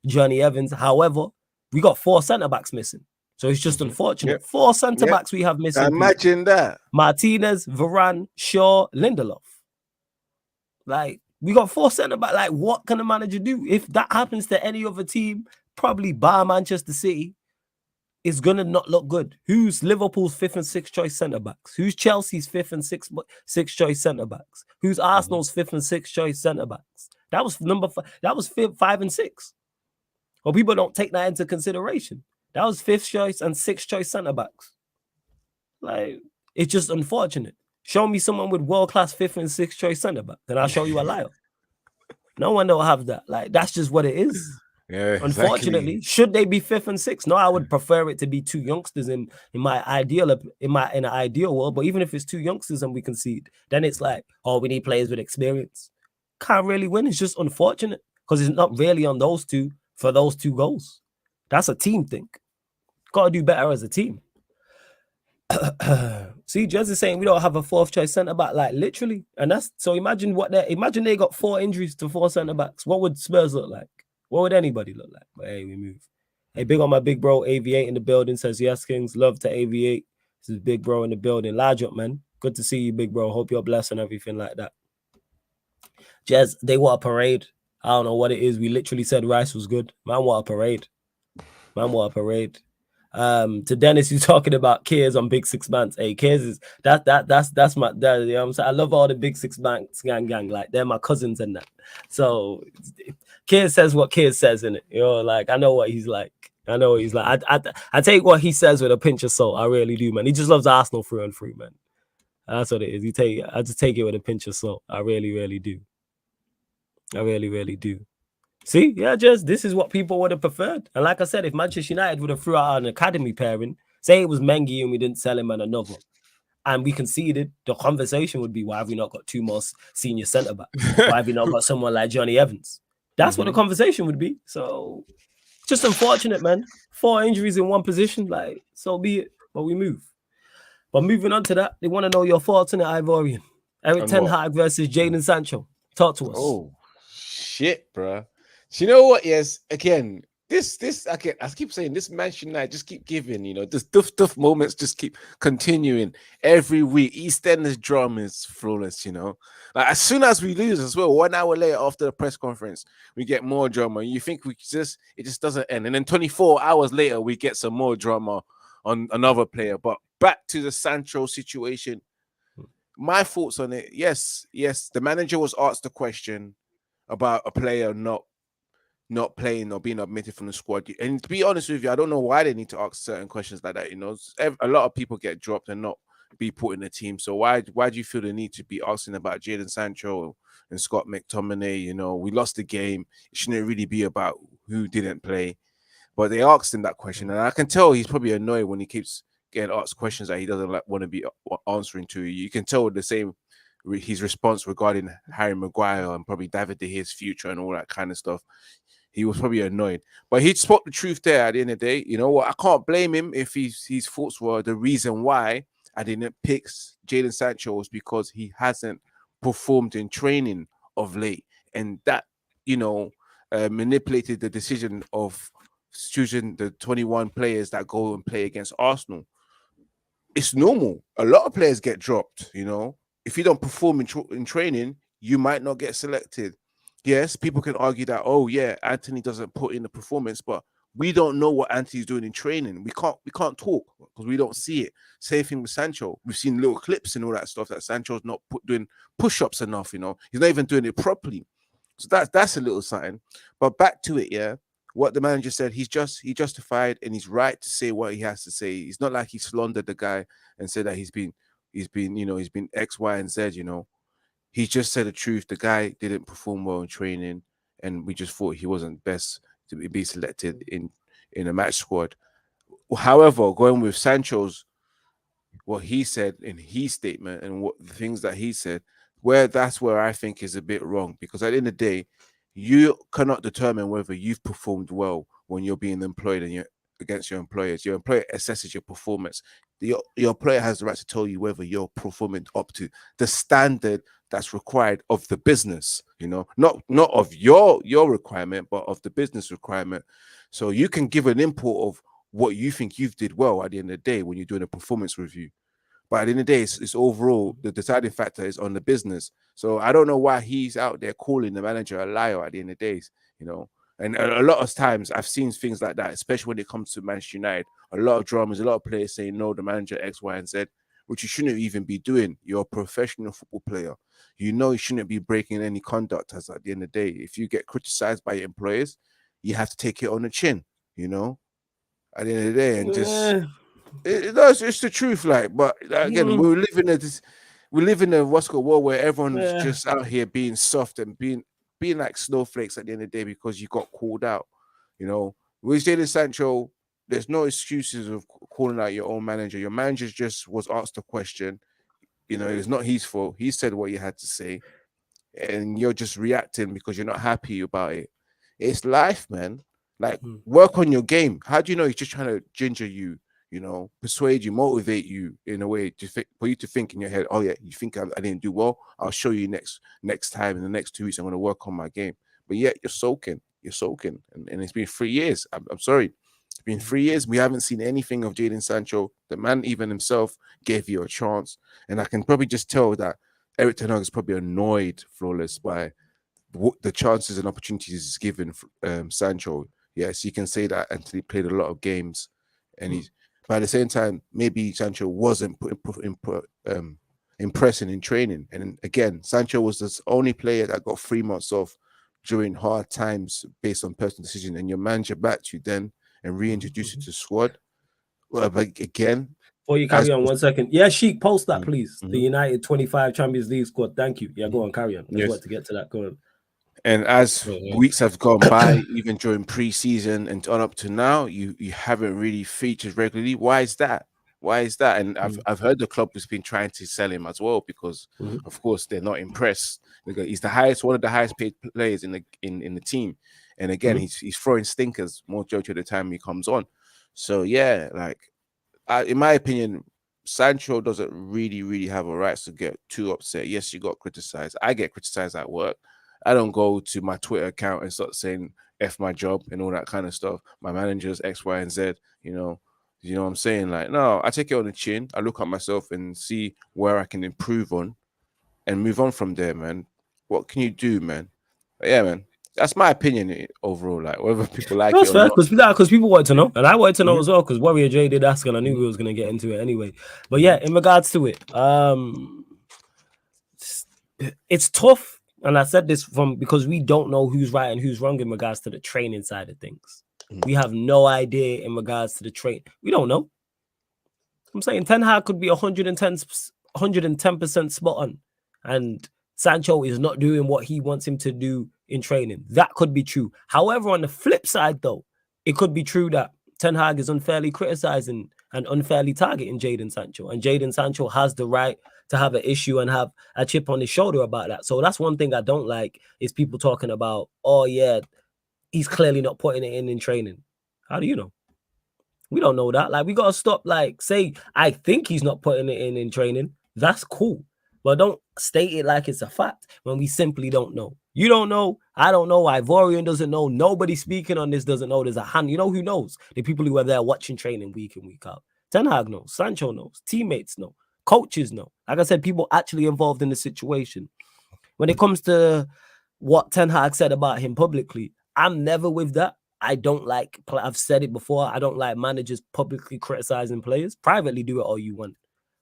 Johnny Evans. However, we got 4 centre-backs missing. So it's just unfortunate. Yep. 4 centre-backs we have missing. Imagine that. Martinez, Varane, Shaw, Lindelof. Like, we got 4 centre-backs. Like, what can a manager do? If that happens to any other team, probably bar Manchester City, is going to not look good. Who's Liverpool's 5th and 6th choice centre-backs? Who's Chelsea's 5th and 6th choice centre-backs? Who's Arsenal's 5th and 6th choice centre-backs? That was number 5. That was 5 and 6. Well, people don't take that into consideration. That was 5th choice and 6th choice centre-backs. Like, it's just unfortunate. Show me someone with world-class 5th and 6th choice centre-back, and I'll show you a liar. No one don't have that. Like, that's just what it is. Yeah, unfortunately, exactly. Should they be 5th and 6th? No, I would prefer it to be 2 youngsters in an ideal world. But even if it's 2 youngsters and we concede, then it's like, oh, we need players with experience. Can't really win. It's just unfortunate because it's not really on those two for those 2 goals. That's a team thing. Got to do better as a team. See, Jez is saying we don't have a 4th choice centre back, like literally, and that's so. Imagine they got 4 injuries to 4 centre backs. What would Spurs look like? What would anybody look like? But hey, we move. Hey, big on my big bro, Aviate in the building, says yes, Kings. Love to Aviate. This is big bro in the building. Large up, man. Good to see you, big bro. Hope you're blessed and everything like that. Jez, they want a parade. I don't know what it is. We literally said Rice was good. Man, what a parade. To Dennis, who's talking about Kears on Big Six Banks. Hey, Kears is that's my dad. You know what I'm saying? I love all the Big Six Banks gang. Like they're my cousins and that. So Kears says what Kears says in it. You know, like I know what he's like. I take what he says with a pinch of salt. I really do, man. He just loves Arsenal through and through, man. That's what it is. I just take it with a pinch of salt. I really do. I really do. See, yeah, just this is what people would have preferred. And like I said, if Manchester United would have threw out an academy pairing, say it was Mengi and we didn't sell him and another, and we conceded, the conversation would be, why have we not got 2 more senior centre backs? Why have we not got someone like Johnny Evans? That's what the conversation would be. So just unfortunate, man. 4 injuries in one position, like so be it. But we move. But moving on to that, they want to know your thoughts on it, Ivorian. Eric Ten Hag versus Hag and Sancho. Talk to us. Oh shit, bro. Do you know what? Yes, again, this again, I keep saying this Manchester United just keep giving, you know, this tough moments just keep continuing every week. EastEnders drama is flawless, you know. Like as soon as we lose as well, 1 hour later after the press conference, we get more drama. You think it just doesn't end, and then 24 hours later we get some more drama on another player. But back to the Sancho situation. My thoughts on it: yes, the manager was asked a question about a player not playing or being admitted from the squad. And to be honest with you, I don't know why they need to ask certain questions like that. You know, a lot of people get dropped and not be put in the team. So why do you feel the need to be asking about Jadon Sancho and Scott McTominay? You know, we lost the game. It shouldn't really be about who didn't play. But they asked him that question. And I can tell he's probably annoyed when he keeps getting asked questions that he doesn't want to be answering to. You can tell the same his response regarding Harry Maguire and probably David De Gea's future and all that kind of stuff. He was probably annoyed, but he spoke the truth there at the end of the day. You know what? I can't blame him if his thoughts were the reason why I didn't pick Jadon Sancho was because he hasn't performed in training of late. And that, you know, manipulated the decision of choosing the 21 players that go and play against Arsenal. It's normal. A lot of players get dropped, you know. If you don't perform in training, you might not get selected. Yes, people can argue that, oh, yeah, Anthony doesn't put in the performance, but We don't know what Anthony's doing in training. We can't talk because we don't see it. Same thing with Sancho. We've seen little clips and all that stuff that Sancho's not doing push-ups enough. He's not even doing it properly. So that's a little something. But back to it, yeah. What the manager said, he justified and he's right to say what he has to say. It's not like he slandered the guy and said that he's been X, Y, and Z. He just said the truth. The guy didn't perform well in training, and we just thought he wasn't best to be selected in a match squad. However, going with Sancho's, what he said in his statement and what the things that he said, that's where I think is a bit wrong, because at the end of the day, you cannot determine whether you've performed well when you're being employed and you're against your employers. Your employer assesses your performance. Your employer has the right to tell you whether you're performing up to the standard that's required of the business, not of your requirement, but of the business requirement. So you can give an input of what you think you've did well at the end of the day when you're doing a performance review. But at the end of the day, it's overall, the deciding factor is on the business. So I don't know why he's out there calling the manager a liar at the end of the days, And a lot of times I've seen things like that, especially when it comes to Manchester United. A lot of dramas, a lot of players saying no, the manager X, Y, and Z, which you shouldn't even be doing. You're a professional football player. You shouldn't be breaking any conduct. As at the end of the day, if you get criticized by your employers, you have to take it on the chin, at the end of the day, and just it's the truth. But again, we live in a what's called world where everyone's just out here being soft and being like snowflakes at the end of the day because you got called out. With Jadon Sancho, there's no excuses of calling out your own manager. Your manager just was asked a question. It's not his fault. He said what he had to say, and you're just reacting because you're not happy about it. It's life, man. Work on your game. How do you know he's just trying to ginger you? Persuade you, motivate you in a way for you to think in your head, oh yeah, you think I didn't do well? I'll show you next time in the next 2 weeks. I'm going to work on my game. But yet you're soaking, and it's been 3 years. I'm sorry, it's been 3 years. We haven't seen anything of Jadon Sancho. The man, even himself, gave you a chance, and I can probably just tell that Erik ten Hag is probably annoyed, Flawless, by the chances and opportunities given Sancho. Yes, you can say that Anthony played a lot of games, and he's. But at the same time, maybe Sancho wasn't impressing in training. And again, Sancho was the only player that got 3 months off during hard times based on personal decision. And your manager backed you then and reintroduced you to the squad. Well, but again, before you carry on, 1 second. Yeah, Sheik, post that, please. The United 25 Champions League squad. Thank you. Yeah, go on, carry on. I just want to get to that. Go on. And as weeks have gone by, even during pre-season and on up to now, you haven't really featured regularly. Why is that? And I've heard the club has been trying to sell him as well because, of course, they're not impressed. He's one of the highest paid players in the team, and again, he's throwing stinkers majority of the time he comes on. So yeah, in my opinion, Sancho doesn't really have a right to get too upset. Yes, you got criticized. I get criticized at work. I don't go to my Twitter account and start saying F my job and all that kind of stuff. My manager's X, Y, and Z, you know what I'm saying? No, I take it on the chin. I look at myself and see where I can improve on and move on from there, man. What can you do, man? But yeah, man. That's my opinion overall. Whether people like it or not. Because people wanted to know, and I wanted to know as well. Because Warrior J did ask, and I knew we was gonna get into it anyway. But yeah, in regards to it, it's tough. And I said this because we don't know who's right and who's wrong in regards to the training side of things. We have no idea in regards to the train. We don't know. I'm saying Ten Hag could be 110% spot on, and Sancho is not doing what he wants him to do in training. That could be true. However, on the flip side, though, it could be true that Ten Hag is unfairly criticizing and unfairly targeting Jadon Sancho, and Jadon Sancho has the right to have an issue and have a chip on his shoulder about that. So that's one thing I don't like is people talking about, oh yeah, he's clearly not putting it in training. How do you know? We don't know that. We got to stop, say, I think he's not putting it in training. That's cool. But don't state it like it's a fact when we simply don't know. You don't know. I don't know. Ivorian doesn't know. Nobody speaking on this doesn't know. There's a hand. You know who knows? The people who are there watching training week in, week out. Ten Hag knows. Sancho knows. Teammates know. Coaches know. Like I said, people actually involved in the situation. When it comes to what Ten Hag said about him publicly, I'm never with that. I don't like, I've said it before, I don't like managers publicly criticizing players. Privately, do it all you want.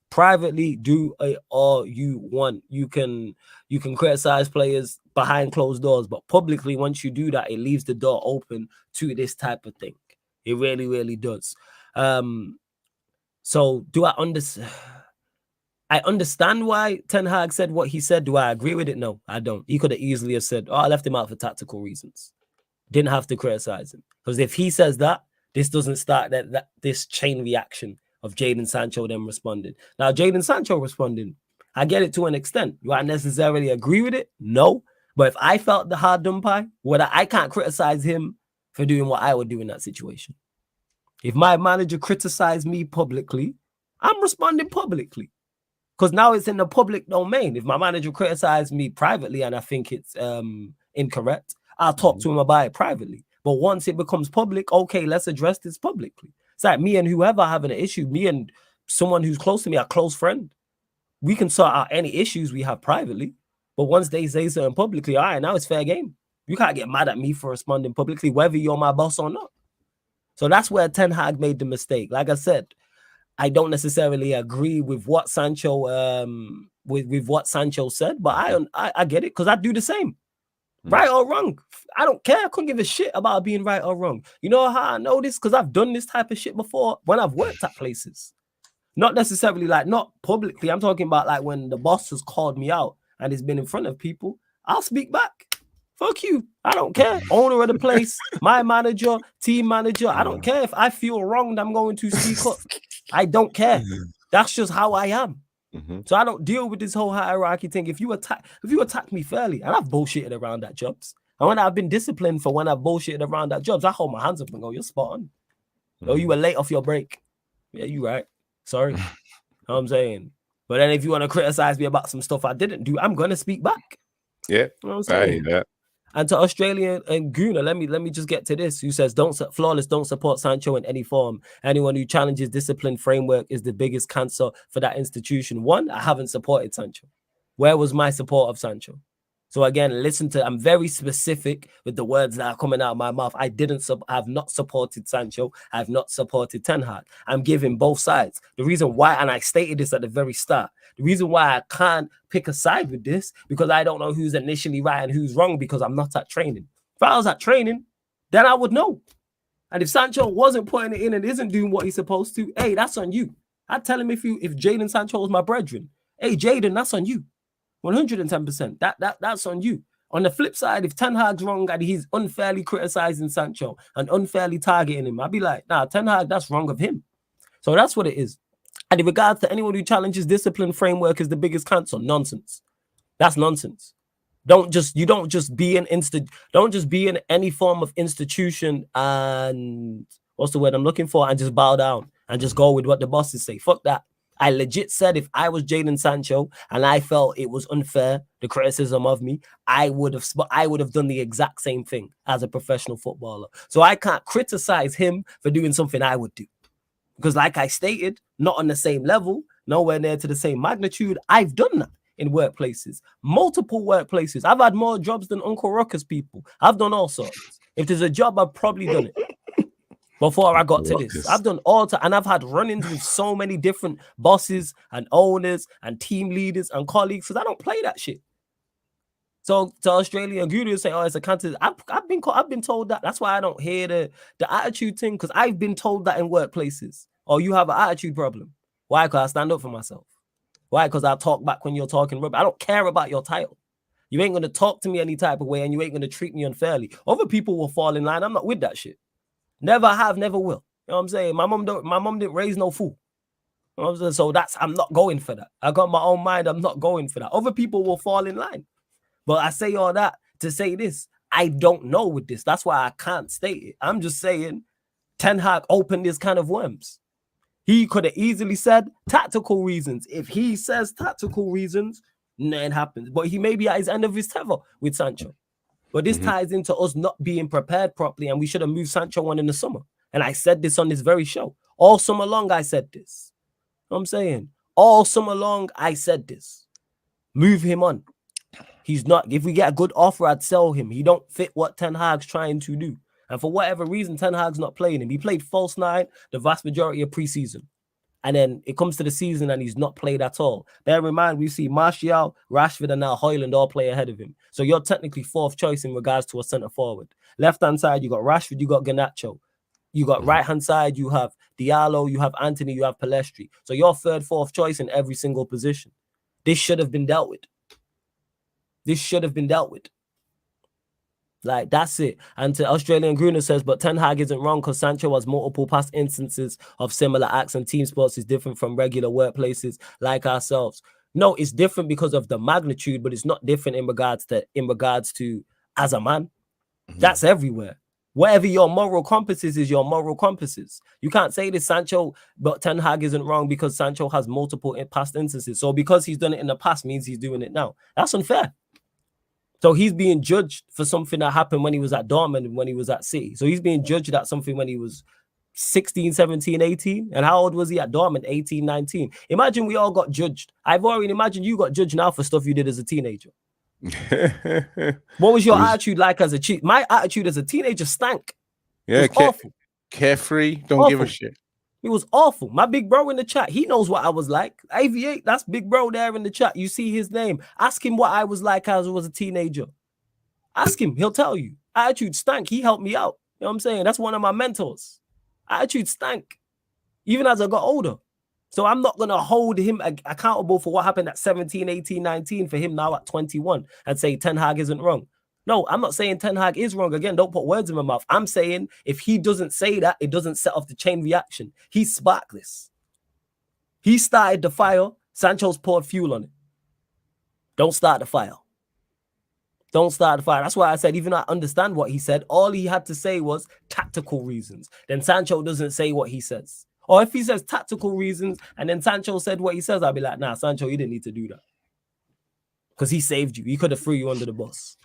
Privately, do it all you want. You can criticize players behind closed doors, but publicly, once you do that, it leaves the door open to this type of thing. It really, really does. So do I understand? I understand why Ten Hag said what he said. Do I agree with it? No, I don't. He could have easily have said, "Oh, I left him out for tactical reasons." Didn't have to criticize him, because if he says that, this doesn't start this chain reaction of Jadon Sancho then responding. Now, Jadon Sancho responding, I get it to an extent. Do I necessarily agree with it? No. But if I felt the hard done by, I can't criticize him for doing what I would do in that situation. If my manager criticized me publicly, I'm responding publicly. Because now it's in the public domain. If my manager criticized me privately and I think it's incorrect, I'll talk to him about it privately. But once it becomes public, okay, let's address this publicly. It's like me and whoever having an issue, me and someone who's close to me, a close friend, we can sort out any issues we have privately. But once they say something publicly, all right, now it's fair game. You can't get mad at me for responding publicly, whether you're my boss or not. So that's where Ten Hag made the mistake. Like I said, I don't necessarily agree with what Sancho with what Sancho said, but I get it, because I do the same. Right or wrong, I don't care. I couldn't give a shit about being right or wrong. You know how I know this? Because I've done this type of shit before when I've worked at places. Not necessarily not publicly. I'm talking about like when the boss has called me out and it's been in front of people. I'll speak back. Fuck you. I don't care. Owner of the place, my manager, team manager. I don't care if I feel wronged. I'm going to speak up. I don't care. That's just how I am. So I don't deal with this whole hierarchy thing. If you attack me fairly, and I've bullshitted around that jobs, and when I've been disciplined for when I've bullshitted around that jobs, I hold my hands up and go, "You're spot on." Oh, you were late off your break. Yeah, you right. Sorry. You know what I'm saying? But then if you want to criticize me about some stuff I didn't do, I'm gonna speak back. Yeah. You know what I'm saying? And to Australia and Guna, let me just get to this. Who says Flawless don't support Sancho in any form. Anyone who challenges discipline framework is the biggest cancer for that institution. One, I haven't supported Sancho. Where was my support of Sancho? So again, I'm very specific with the words that are coming out of my mouth. I've not supported Sancho. I've not supported Ten Hag. I'm giving both sides. The reason why, and I stated this at the very start, the reason why I can't pick a side with this, because I don't know who's initially right and who's wrong, because I'm not at training. If I was at training, then I would know. And if Sancho wasn't putting it in and isn't doing what he's supposed to, hey, that's on you. I'd tell him if Jadon Sancho was my brethren, hey, Jadon, that's on you. 110%. That's on you. On the flip side, if Ten Hag's wrong and he's unfairly criticizing Sancho and unfairly targeting him, I'd be like, nah, Ten Hag, that's wrong of him. So that's what it is. And in regards to anyone who challenges discipline framework is the biggest cancer, nonsense. That's nonsense. Don't just be in any form of institution and what's the word I'm looking for, and just bow down and just go with what the bosses say. Fuck that. I legit said if I was Jadon Sancho and I felt it was unfair, the criticism of me, I would have done the exact same thing as a professional footballer. So I can't criticize him for doing something I would do. Because like I stated, not on the same level, nowhere near to the same magnitude, I've done that in workplaces, multiple workplaces. I've had more jobs than Uncle Ruckus people. I've done all sorts. If there's a job, I've probably done it. Before I got to this, I've done and I've had run-ins with so many different bosses and owners and team leaders and colleagues, because I don't play that shit. So to Australia and Guru say, "Oh, it's a counter." I've been told that. That's why I don't hear the attitude thing, because I've been told that in workplaces. Oh, you have an attitude problem. Why? Because I stand up for myself. Why? Because I talk back when you're talking rubbish. I don't care about your title. You ain't gonna talk to me any type of way, and you ain't gonna treat me unfairly. Other people will fall in line. I'm not with that shit. Never have, never will. You know what I'm saying? My mom didn't raise no fool. You know what I'm saying? So I'm not going for that. I got my own mind. I'm not going for that. Other people will fall in line. But I say all that to say this. I don't know with this. That's why I can't state it. I'm just saying Ten Hag opened this kind of worms. He could have easily said tactical reasons. If he says tactical reasons, nothing happens. But he may be at his end of his tether with Sancho. But this ties into us not being prepared properly, and we should have moved Sancho on in the summer. And I said this on this very show. All summer long, I said this. You know what I'm saying? All summer long, I said this. Move him on. He's not. If we get a good offer, I'd sell him. He don't fit what Ten Hag's trying to do. And for whatever reason, Ten Hag's not playing him. He played false nine the vast majority of preseason. And then it comes to the season and he's not played at all. Bear in mind, we see Martial, Rashford, and now Højlund all play ahead of him. So you're technically fourth choice in regards to a centre forward. Left-hand side, you got Rashford, you got Garnacho. You got right-hand side, you have Diallo, you have Anthony, you have Pellistri. So you're third, fourth choice in every single position. This should have been dealt with. This should have been dealt with. Like, that's it. And to Australian Gruner says, but Ten Hag isn't wrong because Sancho has multiple past instances of similar acts and team sports is different from regular workplaces like ourselves. No, it's different because of the magnitude, but it's not different in regards to as a man. That's everywhere. Whatever your moral compass is your moral compasses. You can't say this, Sancho, but Ten Hag isn't wrong because Sancho has multiple past instances. So because he's done it in the past means he's doing it now. That's unfair. So he's being judged for something that happened when he was at Dortmund and when he was at City. So he's being judged at something when he was 16, 17, 18. And how old was he at Dortmund? 18, 19. Imagine we all got judged. I've already imagined you got judged now for stuff you did as a teenager. What was your attitude like as a child? My attitude as a teenager stank. Yeah, awful. Carefree, don't give a shit. It was awful. My big bro in the chat, he knows what I was like. AV8, that's big bro there in the chat. You see his name. Ask him what I was like as I was a teenager. Ask him. He'll tell you. Attitude stank. He helped me out. You know what I'm saying? That's one of my mentors. Attitude stank. Even as I got older. So I'm not going to hold him accountable for what happened at 17, 18, 19 for him now at 21 and say Ten Hag isn't wrong. No, I'm not saying Ten Hag is wrong. Again, don't put words in my mouth. I'm saying if he doesn't say that, it doesn't set off the chain reaction. He sparked this. He started the fire. Sancho's poured fuel on it. Don't start the fire. Don't start the fire. That's why I said, even though I understand what he said, all he had to say was tactical reasons. Then Sancho doesn't say what he says. Or if he says tactical reasons and then Sancho said what he says, I'll be like, nah, Sancho, you didn't need to do that. Because he saved you. He could have threw you under the bus.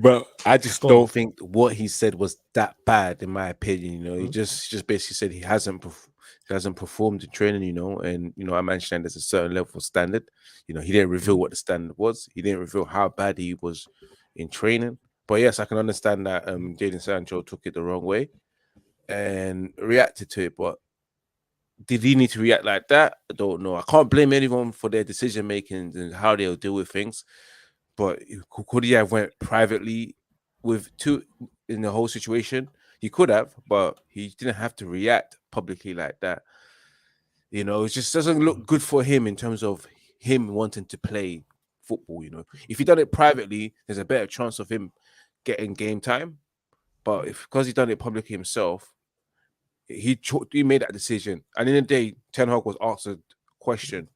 But I just don't think what he said was that bad, in my opinion. You know, he just basically said he hasn't performed in training. You know, and you know, I mentioned there's a certain level of standard. You know, he didn't reveal what the standard was. He didn't reveal how bad he was in training. But yes, I can understand that Jadon Sancho took it the wrong way and reacted to it. But did he need to react like that? I don't know. I can't blame anyone for their decision making and how they'll deal with things. But could he have went privately in the whole situation? He could have, but he didn't have to react publicly like that. You know, it just doesn't look good for him in terms of him wanting to play football. You know, if he done it privately, there's a better chance of him getting game time. But because he done it publicly himself, he made that decision. And in the day, Ten Hag was asked a question,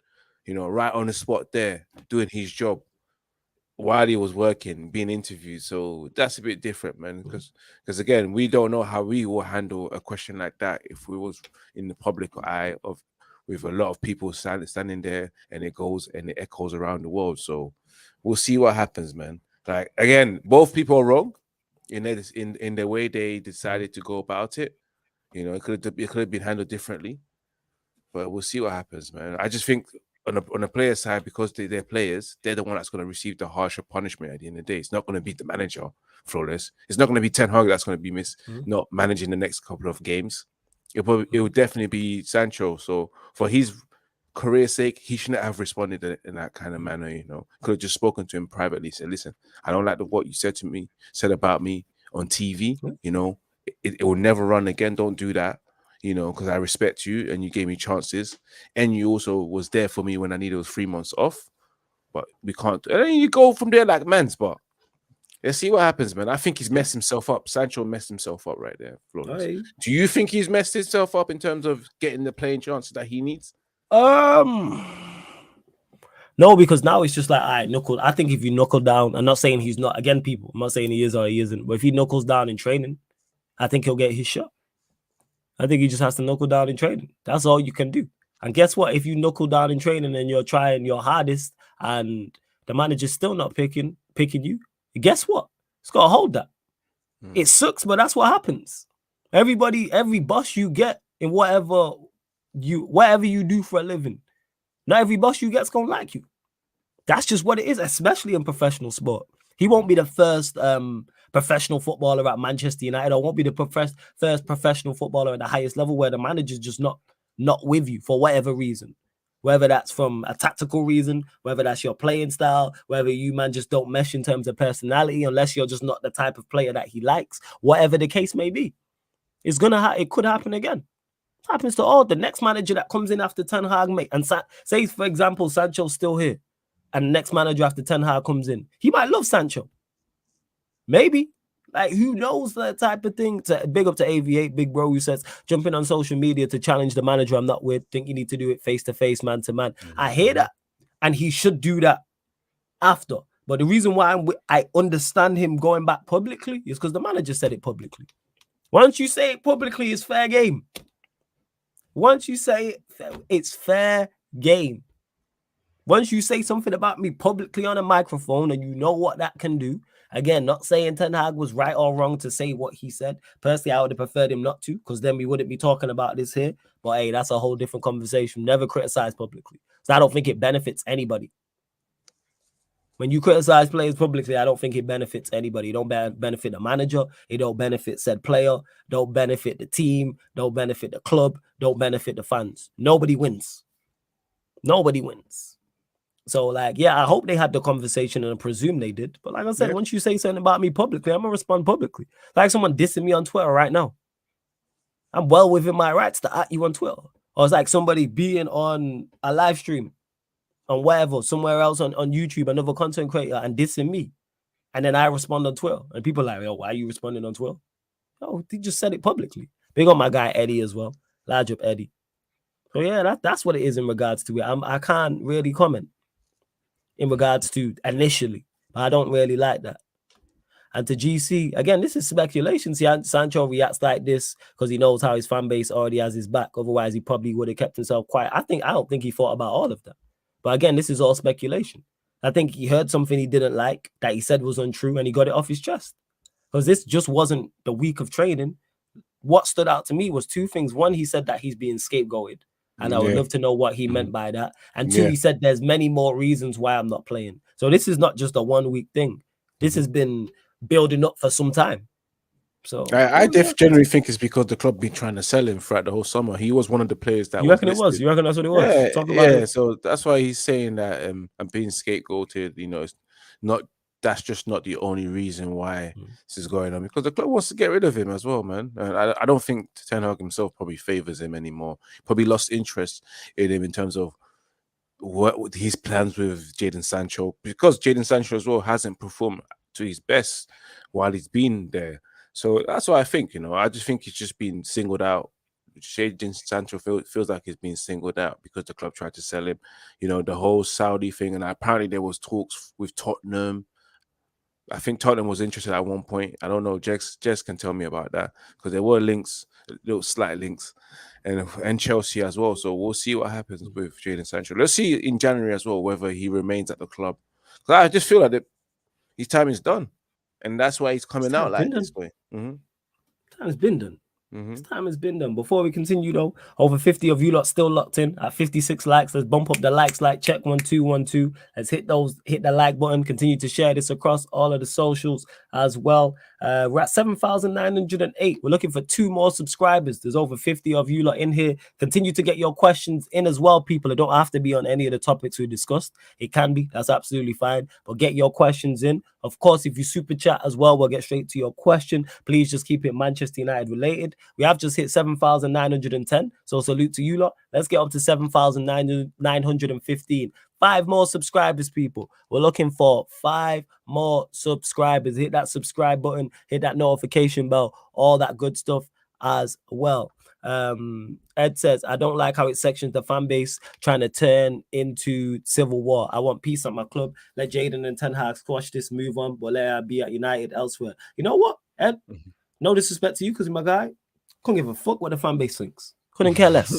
you know, right on the spot there, doing his job while he was working, being interviewed. So that's a bit different, man. Because again, we don't know how we will handle a question like that if we was in the public eye with a lot of people standing there, and it echoes around the world. So we'll see what happens, man. Like, again, both people are wrong in the way they decided to go about it. You know, it could have been handled differently, but we'll see what happens, man. I just think on a player side, because they're players, they're the one that's going to receive the harsher punishment at the end of the day. It's not going to be the manager, Flawless. It's not going to be Ten Hag that's going to be not managing the next couple of games. It will definitely be Sancho. So for his career's sake, he shouldn't have responded in that kind of manner. You know, could have just spoken to him privately. Said, "Listen, I don't like what you said about me on TV. You know, it will never run again. Don't do that. You know, because I respect you and you gave me chances, and you also was there for me when I needed those 3 months off. But we can't. And then you go from there like man's. But let's see what happens, man. I think he's messed himself up. Sancho messed himself up right there. Hey. Do you think he's messed himself up in terms of getting the playing chances that he needs? No, because now it's just like, all right, knuckle. I think if you knuckle down, I'm not saying he's not. Again, people, I'm not saying he is or he isn't. But if he knuckles down in training, I think he'll get his shot. I think he just has to knuckle down in training. That's all you can do. And guess what? If you knuckle down in training and you're trying your hardest and the manager's still not picking you, guess what? It's got to hold that. It sucks, but that's what happens. Every boss you get in whatever you do for a living, not every boss you get's going to like you. That's just what it is, especially in professional sport. He won't be the first professional footballer at Manchester United. I won't be the first professional footballer at the highest level where the manager's just not with you for whatever reason. Whether that's from a tactical reason, whether that's your playing style, whether you, man, just don't mesh in terms of personality, unless you're just not the type of player that he likes, whatever the case may be. It's it could happen again. It happens to all. The next manager that comes in after Ten Hag, mate, and say, for example, Sancho's still here, and the next manager after Ten Hag comes in, he might love Sancho. Maybe. Like, who knows, that type of thing. Big up to AV8, big bro, who says, jumping on social media to challenge the manager I'm not with. Think you need to do it face-to-face, man-to-man. I hear that. And he should do that after. But the reason why I understand him going back publicly is because the manager said it publicly. Once you say it publicly, it's fair game. Once you say it, it's fair game. Once you say something about me publicly on a microphone and you know what that can do, again, not saying Ten Hag was right or wrong to say what he said. Personally, I would have preferred him not to, because then we wouldn't be talking about this here. But hey, that's a whole different conversation. Never criticize publicly. So I don't think it benefits anybody. When you criticize players publicly, I don't think it benefits anybody. It don't benefit the manager. It don't benefit said player. Don't benefit the team. Don't benefit the club. Don't benefit the fans. Nobody wins. Nobody wins. So, like, yeah, I hope they had the conversation, and I presume they did. But like I said, once you say something about me publicly, I'm going to respond publicly. Like someone dissing me on Twitter right now. I'm well within my rights to at you on Twitter. Or it's like somebody being on a live stream on whatever, somewhere else on YouTube, another content creator, and dissing me. And then I respond on Twitter. And people are like, yo, why are you responding on Twitter? Oh, he just said it publicly. Big on my guy Eddie as well. Large up Eddie. So yeah, that's what it is in regards to it. I can't really comment in regards to initially. But I don't really like that. And to GC, again, this is speculation. See, Sancho reacts like this because he knows how his fan base already has his back. Otherwise, he probably would have kept himself quiet. I don't think he thought about all of that. But again, this is all speculation. I think he heard something he didn't like that he said was untrue, and he got it off his chest. Because this just wasn't the week of training. What stood out to me was two things. One, he said that he's being scapegoated. And I would love to know what he meant by that. And two, he said there's many more reasons why I'm not playing. So this is not just a 1 week thing. This has been building up for some time. So I generally think it's because the club been trying to sell him throughout the whole summer. He was one of the players that you reckon it was. You reckon that's what it was? Yeah, Talk about it. So that's why he's saying that I'm being scapegoated. You know, it's not. That's just not the only reason why this is going on, because the club wants to get rid of him as well, man. And I don't think Ten Hag himself probably favors him anymore. Probably lost interest in him in terms of what his plans with Jadon Sancho, because Jadon Sancho as well hasn't performed to his best while he's been there. So that's what I think. You know, I just think he's just been singled out. Jadon Sancho feels like he's been singled out because the club tried to sell him. You know, the whole Saudi thing, and apparently there was talks with Tottenham. I think Tottenham was interested at one point. I don't know. Jess can tell me about that, because there were links, little slight links, and Chelsea as well. So we'll see what happens with Jadon Sancho. Let's see in January as well whether he remains at the club. Because I just feel like his time is done, and that's why he's coming out like this way. Time has been done. This time has been done. Before we continue, though, over 50 of you lot still locked in at 56 likes. Let's bump up the likes, check 1212. Let's hit the like button. Continue to share this across all of the socials as well. We're at 7,908. We're looking for 2 more subscribers. There's over 50 of you lot in here. Continue to get your questions in as well, people. It don't have to be on any of the topics we discussed. It can be. That's absolutely fine. But get your questions in. Of course, if you super chat as well, we'll get straight to your question. Please just keep it Manchester United related. We have just hit 7,910. So salute to you lot. Let's get up to 7,915. 5 more subscribers, people. We're looking for 5 more subscribers. Hit that subscribe button. Hit that notification bell. All that good stuff as well. Ed says, I don't like how it sections the fan base, trying to turn into civil war. I want peace at my club. Let Jadon and Ten Hag squash this, move on, but let her be at United elsewhere. You know what, Ed? No disrespect to you, because you're my guy. Couldn't give a fuck what the fan base thinks. Couldn't care less.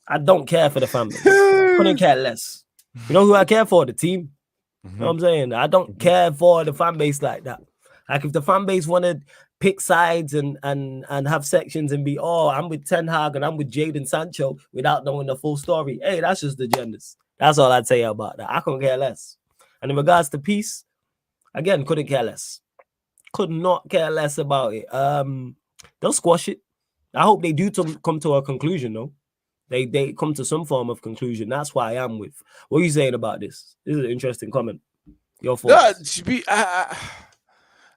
I don't care for the fan base. Couldn't care less. You know who I care for? The team. You know what I'm saying? I don't care for the fan base like that. Like, if the fan base wanted pick sides and have sections and be, oh, I'm with Ten Hag and I'm with Jadon Sancho without knowing the full story, hey, that's just the genders. That's all I'd say about that. I couldn't care less. And in regards to peace, again, couldn't care less. could not care less about it. They'll squash it. I hope they do come to a conclusion, though. They come to some form of conclusion. That's why I am with. What are you saying about this? This is an interesting comment. Your thoughts? No,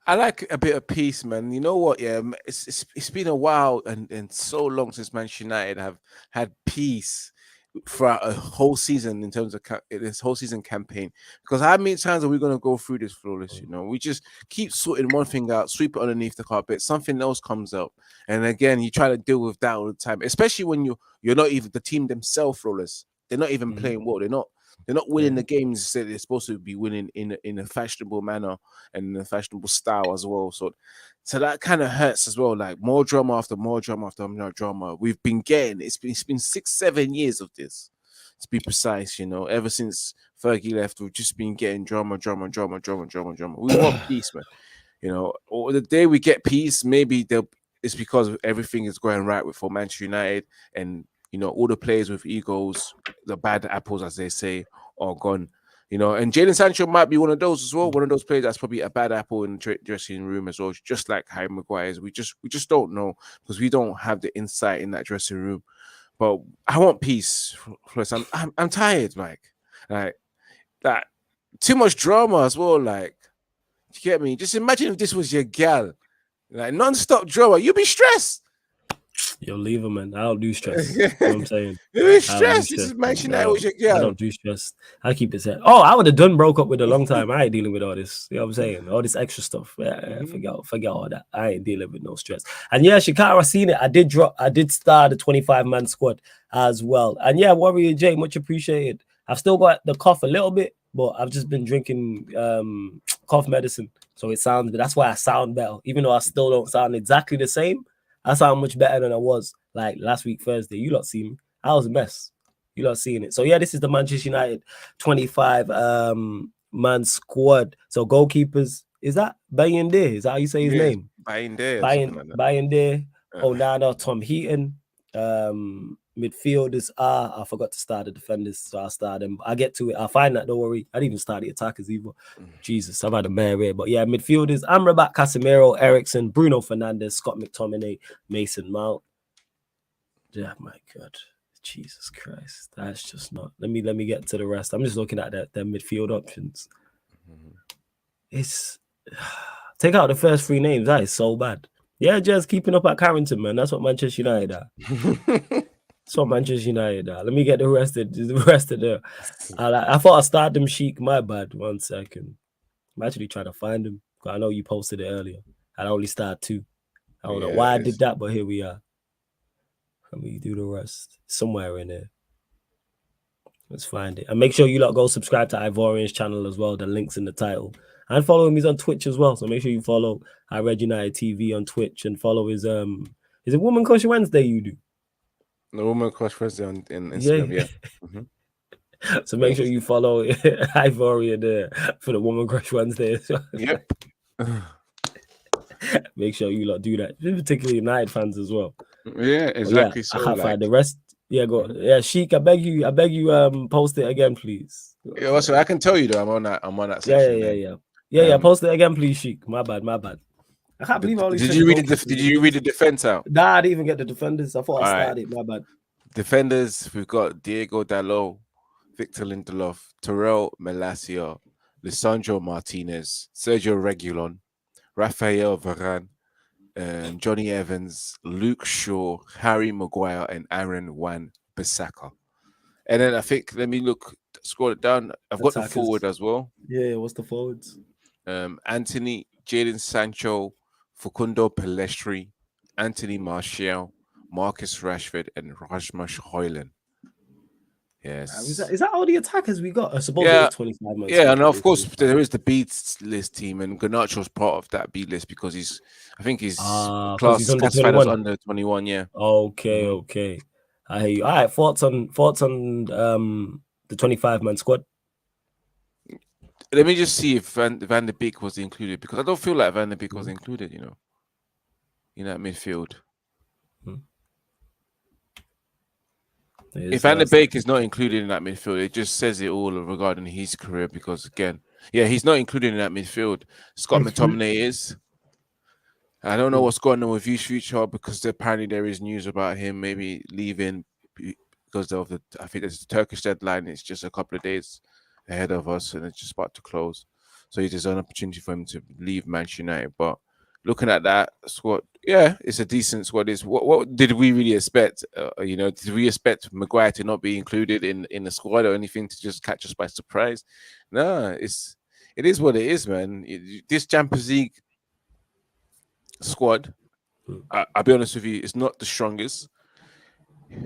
I like a bit of peace, man. You know what? Yeah, it's been a while and so long since Manchester United have had peace throughout a whole season in terms of this whole season campaign. Because how many times are we going to go through this flawless? You know, we just keep sorting one thing out, sweep it underneath the carpet, something else comes up, and again you try to deal with that all the time. Especially when you're not even the team themselves flawless. They're not even playing well. They're not winning the games that they're supposed to be winning in a fashionable manner and in a fashionable style as well. So that kind of hurts as well. Like more drama after more drama after more drama. We've been getting it's been 6-7 years of this, to be precise. You know, ever since Fergie left, we've just been getting drama. We want peace, man. You know, or the day we get peace, maybe it's because everything is going right for Manchester United and. You know, all the players with egos, the bad apples, as they say, are gone. You know, and Jadon Sancho might be one of those as well. One of those players that's probably a bad apple in the dressing room as well, just like Harry Maguire. We just don't know because we don't have the insight in that dressing room. But I want peace. Plus, I'm tired, like that too much drama as well. Like, you get me? Just imagine if this was your gal, like non-stop drama. You'd be stressed. Yo, leave him, man. I don't do stress. You know what I'm saying? You're stressed. This is Manchester United with your girl. I don't do stress. I keep it set. Oh, I would have done broke up with a long time. I ain't dealing with all this. You know what I'm saying? All this extra stuff. Yeah, forget all that. I ain't dealing with no stress. And yeah, Shikara, I seen it. I did start the 25-man squad as well. And yeah, Warrior J, much appreciated. I've still got the cough a little bit, but I've just been drinking cough medicine. So it sounds, that's why I sound better. Even though I still don't sound exactly the same. I sound much better than I was like last week Thursday. You lot see me. I was a mess. You lot seeing it. So yeah, this is the Manchester United 25 man squad. So goalkeepers, is that Bayende? Is that how you say his name? Bayende. Bayende. Onana, Tom Heaton. Midfielders I forgot to start the defenders, so I'll start them. I'll get to it. I'll find that, don't worry. I didn't even start the attackers either. Jesus, I've had a mare here. But yeah, midfielders, Amrabat, Casemiro, Ericsson, Bruno Fernandes, Scott McTominay, Mason Mount. Yeah, my God. Jesus Christ. That's just not. Let me get to the rest. I'm just looking at their midfield options. It's take out the first three names. That is so bad. Yeah, just keeping up at Carrington, man. That's what Manchester United are. That's what Manchester United are. Let me get the rest of the. I thought I started them, Sheik. My bad. 1 second. I'm actually trying to find them. I know you posted it earlier. I only started 2. I don't know why I did that, but here we are. Let me do the rest. Somewhere in there. Let's find it. And make sure you lot go subscribe to Ivorian's channel as well. The link's in the title. And follow him. He's on Twitch as well. So make sure you follow Red United TV on Twitch and follow his is it Woman Crush Wednesday you do? The Woman Crush Wednesday on Instagram, yeah. So make sure you follow Ivorian there for the Woman Crush Wednesday. Yep. Make sure you lot do that. Particularly United fans as well. Yeah, exactly. Yeah, I can't find the rest. Yeah, go. Yeah, Sheik, I beg you, post it again, please. Yeah, well, so I can tell you though, I'm on that section. Yeah, post it again, please, Sheik. My bad. I can't believe all these. Did you read the defense out? Nah, I didn't even get the defenders. I thought I started. My bad. Defenders, we've got Diego Dalot, Victor Lindelof, Terrell Malacia, Lisandro Martinez, Sergio Reguilon, Rafael Varane, Johnny Evans, Luke Shaw, Harry Maguire, and Aaron Wan-Bissaka. And then I think, let me scroll it down. I've got the forward as well. Yeah, what's the forwards? Anthony, Jadon Sancho, Facundo Pellistri, Anthony Martial, Marcus Rashford, and Rasmus Højlund. Yes. Is that all the attackers we got? I suppose it's 25 months. Yeah, and of course there is the B list team, and Garnacho's part of that B list because he's classified as under 21. Yeah. Okay. I hear you. All right, thoughts on the 25-man squad. Let me just see if Van der Beek was included because I don't feel like Van der Beek was included. You know, in that midfield. If Van der Beek is not included in that midfield, it just says it all regarding his career because, again, he's not included in that midfield. Scott McTominay is. I don't know what's going on with Hughes Future because apparently there is news about him maybe leaving because of I think there's the Turkish deadline. It's just a couple of days ahead of us and it's just about to close. So it is an opportunity for him to leave Manchester United. But looking at that squad, yeah, it's a decent squad. What did we really expect? Did we expect Maguire to not be included in the squad or anything to just catch us by surprise? No, it is what it is, man. This Champions League squad, I'll be honest with you, it's not the strongest.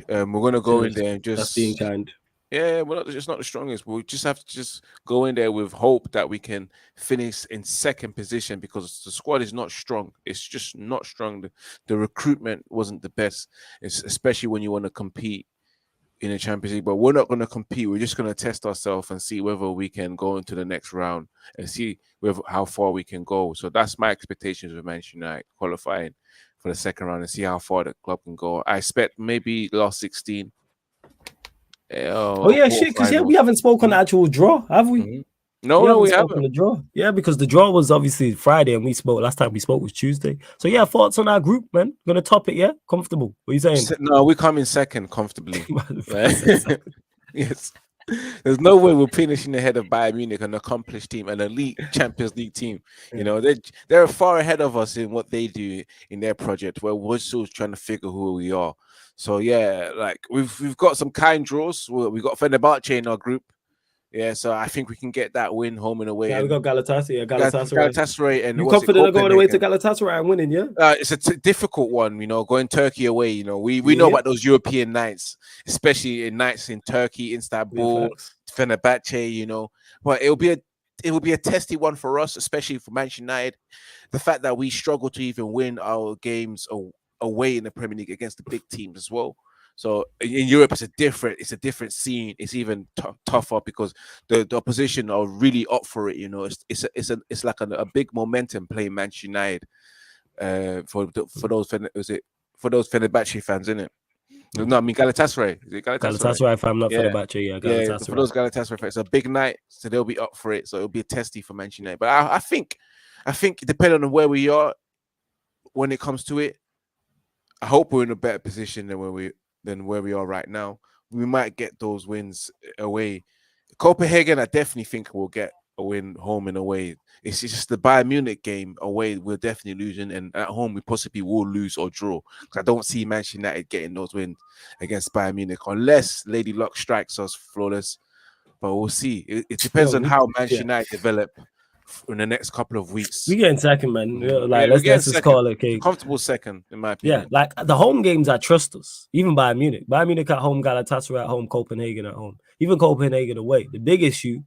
We're gonna go in there and just that's being kind. Yeah, it's not the strongest. We'll just have to just go in there with hope that we can finish in second position because the squad is not strong. It's just not strong. The recruitment wasn't the best, especially when you want to compete in the Champions League. But we're not going to compete. We're just going to test ourselves and see whether we can go into the next round and see how far we can go. So that's my expectations with Manchester United qualifying for the second round and see how far the club can go. I expect maybe last 16. Shit, because we haven't spoken the actual draw, have we? Mm-hmm. No, we haven't. The draw. Yeah, because the draw was obviously Friday, and last time we spoke was Tuesday. So yeah, thoughts on our group, man? Gonna top it, yeah? Comfortable. What are you saying? No, we come in second comfortably. Yes. There's no way we're finishing ahead of Bayern Munich, an accomplished team, an elite Champions League team. You know, they're far ahead of us in what they do in their project, where we're still trying to figure who we are. So yeah, like we've got some kind draws. We got Fenerbahce in our group. Yeah, so I think we can get that win home and away. Yeah, we got Galatasaray. Galatasaray, and you confident of going away to Galatasaray and winning? Yeah, it's a difficult one. You know, going Turkey away. You know, we know about those European nights, especially in nights in Turkey, Istanbul, Fenerbahce. You know, but it will be a testy one for us, especially for Manchester United. The fact that we struggle to even win our games away in the Premier League against the big teams as well. So in Europe, it's a different scene. It's even tougher because the opposition are really up for it. You know, it's like a big momentum playing Manchester United for those Fenerbahce fans, isn't it? No, I mean Galatasaray. Is it Galatasaray fan, not Fenerbahce. Yeah, Galatasaray. Yeah, for those Galatasaray fans, it's a big night, so they'll be up for it. So it'll be a testy for Manchester United. But I think depending on where we are when it comes to it, I hope we're in a better position than where we are right now. We might get those wins away. Copenhagen, I definitely think we'll get a win home and away. It's just the Bayern Munich game away, we're definitely losing, and at home we possibly will lose or draw. Because I don't see Manchester United getting those wins against Bayern Munich unless Lady Luck strikes us flawless. But we'll see. It depends on how Manchester United develop in the next couple of weeks. We getting second, man. Let's just call it okay. Comfortable second, in my opinion. Yeah, like the home games, I trust us. Even Bayern Munich. Bayern Munich at home, Galatasaray at home, Copenhagen at home. Even Copenhagen away. The big issue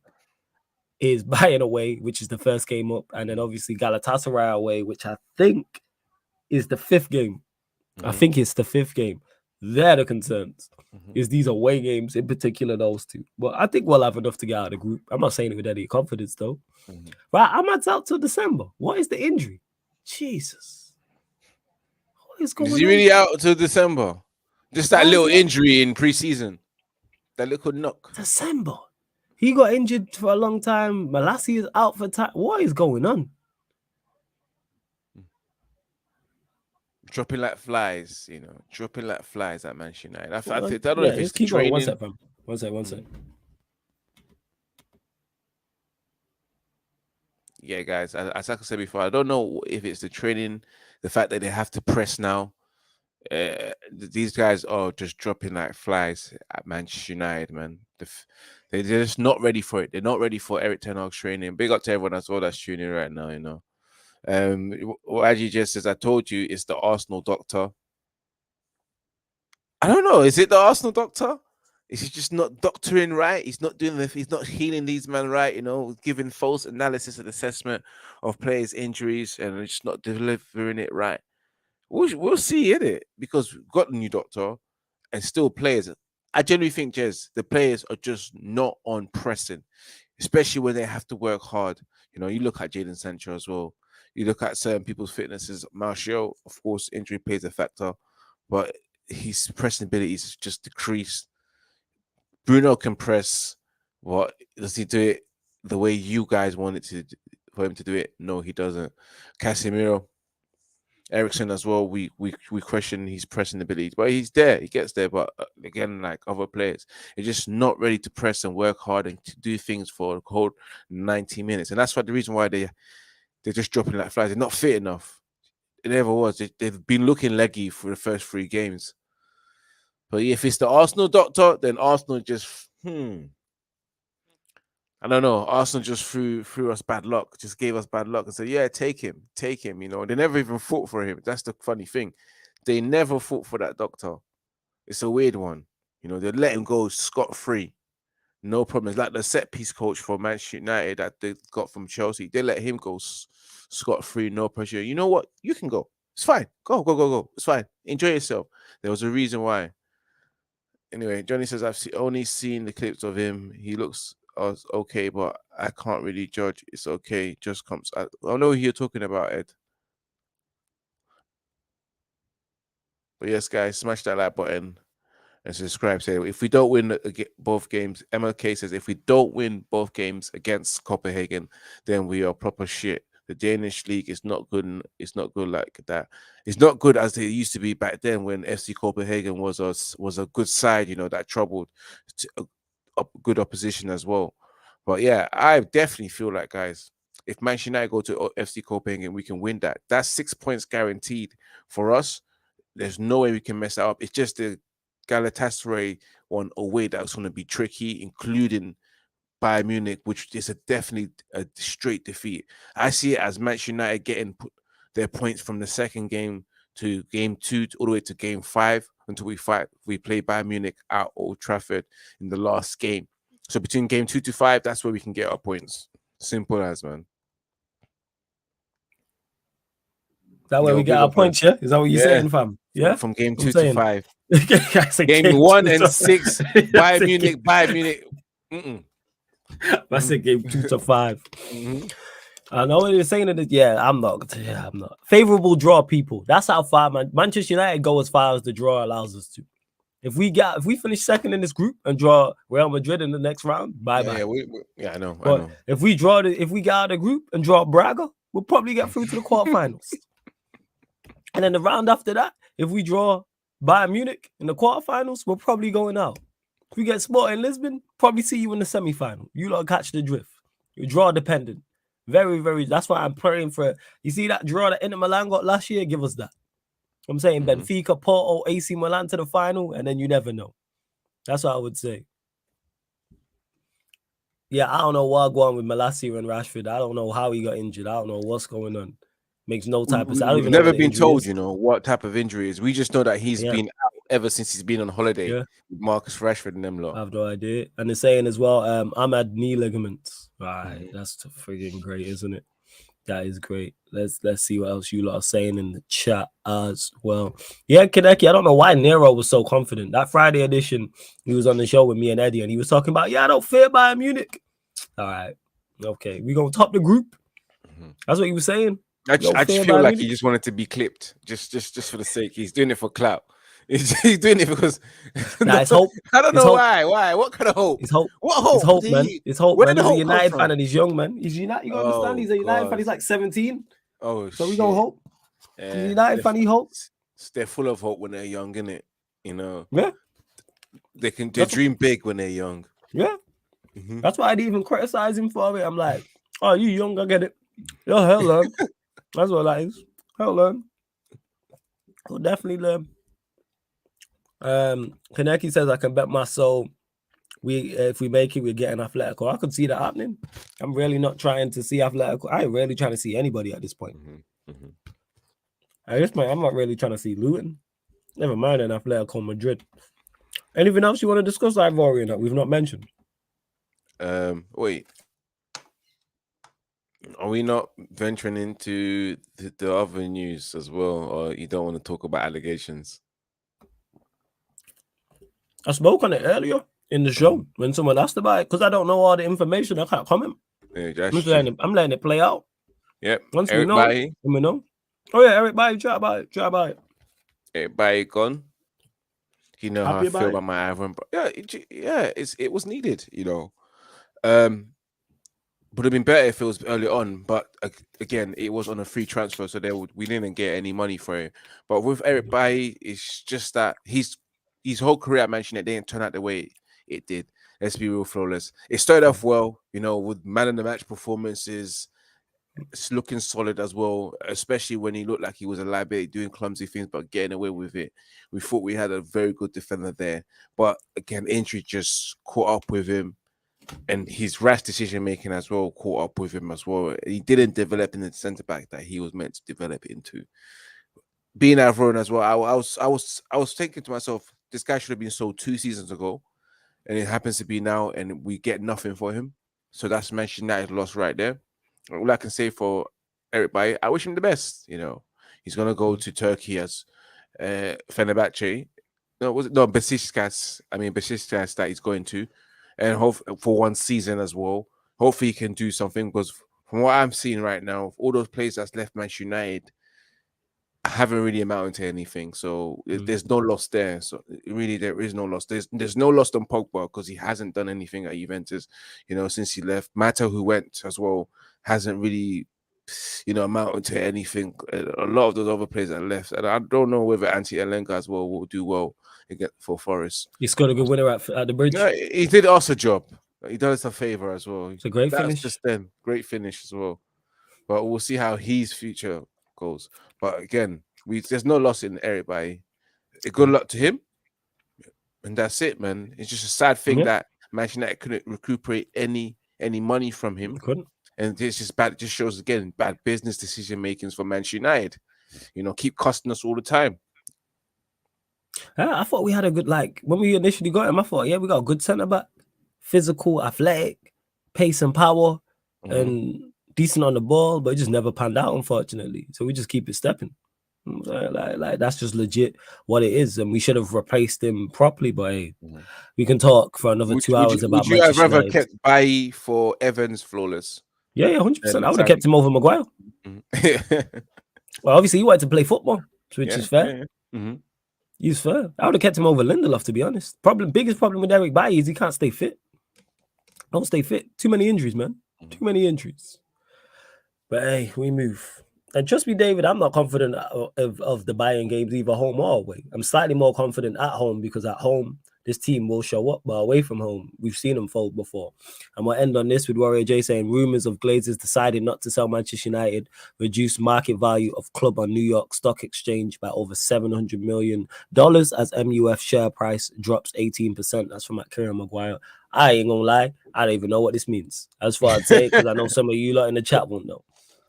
is Bayern away, which is the first game up, and then obviously Galatasaray away, which I think is the fifth game. I think it's the fifth game. They're the concerns. Is these away games, in particular those two. But I think we'll have enough to get out of the group. I'm not saying it with any confidence though. Right, I'm out till December. What is the injury? Jesus. What is going on? Is he really out till December? Just that little injury in preseason. That little knock. December. He got injured for a long time. Malassi is out for time. What is going on? Dropping like flies, you know. Dropping like flies at Manchester United. I don't know if it's the training. One sec. Yeah, guys, as I said before, I don't know if it's the training, the fact that they have to press now. These guys are just dropping like flies at Manchester United, man. They're just not ready for it. They're not ready for Eric Ten Hag's training. Big up to everyone as well that's tuning right now, you know. Agi just says, I told you it's the Arsenal doctor. I don't know. Is it the Arsenal doctor? Is he just not doctoring right? He's not he's not healing these men right, you know, giving false analysis and assessment of players' injuries and just not delivering it right. We'll see in it because we've got a new doctor and still players. I genuinely think, Jez, the players are just not on pressing, especially when they have to work hard. You know, you look at Hag and Sancho as well. You look at certain people's fitnesses. Martial, of course, injury plays a factor, but his pressing abilities just decreased. Bruno can press. What does he do it the way you guys want it for him to do it? No, he doesn't. Casemiro, Ericsson as well. We question his pressing ability, but he's there. He gets there. But again, like other players, they're just not ready to press and work hard and to do things for a whole 90 minutes. And that's why the reason why they're just dropping like flies. They're not fit enough. It never was. They've been looking leggy for the first 3 games. But if it's the Arsenal doctor, then Arsenal just I don't know. Arsenal just threw us bad luck, just gave us bad luck and said, yeah, take him. You know, they never even fought for him. That's the funny thing. They never fought for that doctor. It's a weird one. You know, they let him go scot-free. No problem. It's like the set piece coach for Manchester United that they got from Chelsea. They let him go scot-free, no pressure. You know what? You can go. It's fine. Go. It's fine. Enjoy yourself. There was a reason why. Anyway, Johnny says, I've only seen the clips of him. He looks okay, but I can't really judge. It's okay. Just comes. I know who you're talking about, Ed. But yes, guys, smash that like button and subscribe. Say if we don't win both games, MLK says if we don't win both games against Copenhagen, then we are proper shit. The Danish league is not good. It's not good like that. It's not good as it used to be back then when FC Copenhagen was a good side. You know that troubled good opposition as well. But yeah, I definitely feel like, guys, if Manchester United go to FC Copenhagen, we can win that. That's 6 points guaranteed for us. There's no way we can mess that up. It's just the Galatasaray one away that's going to be tricky, including Bayern Munich, which is definitely a straight defeat. I see it as Manchester United getting their points from the second game to game 2 all the way to game 5 until we play Bayern Munich at Old Trafford in the last game. So between game 2 to 5, that's where we can get our points. Simple as, man. Is that where we get our points, yeah? Is that what you're saying, fam? Yeah? From game 2 to 5. Game 1 and 6, Bayern Munich. That's a game 2 to 5. I know what you're saying. I'm not. Favorable draw, people. That's how far Manchester United go as far as the draw allows us to. If we finish second in this group and draw Real Madrid in the next round, bye. Yeah, I know. But if we get out of the group and draw Braga, we'll probably get through to the quarterfinals. And then the round after that, if we draw Bayern Munich in the quarterfinals, we're probably going out. If we get Sporting Lisbon, probably see you in the semi-final. You lot catch the drift. You're draw dependent. Very, very. That's why I'm praying for it. You see that draw that Inter Milan got last year? Give us that. I'm saying Benfica, Porto, AC Milan to the final, and then you never know. That's what I would say. Yeah, I don't know what's going on with Malacia and Rashford. I don't know how he got injured. I don't know what's going on. Makes no type of sense. We've never been told, what type of injury is. We just know that he's been out ever since he's been on holiday with Marcus Rashford and them lot. I have no idea. And they're saying as well, Ahmad knee ligaments. Right, that's friggin' great, isn't it? That is great. Let's see what else you lot are saying in the chat as well. Yeah, Kaneki, I don't know why Nero was so confident. That Friday edition, he was on the show with me and Eddie, and he was talking about, I don't fear Bayern Munich. All right. Okay. We're going to top the group. That's what he was saying. I just feel like he just wanted to be clipped, just for the sake. He's doing it for clout. He's doing it because it's hope. I don't know why. What kind of hope? It's hope. What hope? It's hope, man. It's hope. Man. He's a United fan and he's young, man. He's United. You understand? He's a United fan. He's like 17. Oh, so we gonna hope. He's a United fan. He hopes. They're full of hope when they're young, innit? Yeah. They dream big when they're young. Yeah. That's why I didn't even criticize him for it. I'm like, oh, you young, I get it. You'll hell learn. That's what that is. Hell learn. I'll definitely learn. Kaneki says I can bet my soul if we make it, we're getting Atletico. I could see that happening. I'm really not trying to see Atletico. I ain't really trying to see anybody at this point. At this point, I'm not really trying to see Luton. Never mind an Atletico Madrid. Anything else you want to discuss, Ivorian, that we've not mentioned? Wait. Are we not venturing into the other news as well, or you don't want to talk about allegations? I spoke on it earlier in the show when someone asked about it because I don't know all the information. I can't comment. Yeah, I'm letting it play out. Yep. Once we know, let me know. Oh yeah, Eric Bailly, chat about it. Eric Bailly gone. You know Happy how I feel about my Ivan. Yeah, it was needed. would have been better if it was early on, but again, it was on a free transfer, so we didn't get any money for it. But with Eric Bailly, it's just that his whole career at Manchester United didn't turn out the way it did. Let's be real, flawless. It started off well, with man of the match performances. It's looking solid as well, especially when he looked like he was a liability doing clumsy things but getting away with it. We thought we had a very good defender there, but again, injury just caught up with him, and his rash decision making as well caught up with him as well. He didn't develop in the centre back that he was meant to develop into. Being at Rome as well, I was thinking to myself, this guy should have been sold 2 seasons ago, and it happens to be now, and we get nothing for him. So that's Manchester United lost right there. All I can say for Eric Bailly, I wish him the best. He's gonna go to Turkey as Fenerbahce. No, Besiktas? I mean Besiktas that he's going to, and hope for 1 season as well. Hopefully he can do something, because from what I'm seeing right now, all those players that's left Manchester United haven't really amounted to anything. So there's no loss there. So really, there is no loss. There's no loss on Pogba because he hasn't done anything at Juventus, since he left. Mata, who went as well, hasn't really, amounted to anything. A lot of those other players that left, and I don't know whether Antti Elenga as well will do well again for Forest. He scored a good winner at the bridge. Yeah, he did us a job. He does us a favor as well. It's a great finish. Just then, great finish as well. But we'll see how his future goes. But again, there's no loss in Eric Bailly. Good luck to him. And that's it, man. It's just a sad thing that Manchester United couldn't recuperate any money from him. Couldn't. And it's just bad. It just shows again bad business decision makings for Manchester United. Keep costing us all the time. I thought we had a good, when we initially got him, I thought, we got a good centre back, physical, athletic, pace and power, and decent on the ball, but it just never panned out, unfortunately. So we just keep it stepping. Like that's just legit what it is, and we should have replaced him properly. But hey, we can talk for another 2 hours about. Would you have rather kept Bailly for Evans flawless? Yeah, 100%. I would have kept him over Maguire. Well, obviously he wanted to play football, which is fair. He's fair. I would have kept him over Lindelof, to be honest. Biggest problem with Eric Bailly is he can't stay fit. Don't stay fit. Too many injuries, man. Too many injuries. But hey, we move. And trust me, David, I'm not confident of the Bayern games, either home or away. I'm slightly more confident at home because at home, this team will show up, but away from home, we've seen them fold before. And we'll end on this with Warrior J saying, rumors of Glazers deciding not to sell Manchester United reduced market value of club on New York Stock Exchange by over $700 million as MUF share price drops 18%. That's from Kieran Maguire. I ain't gonna lie, I don't even know what this means. As far as say, because I know some of you lot in the chat won't know.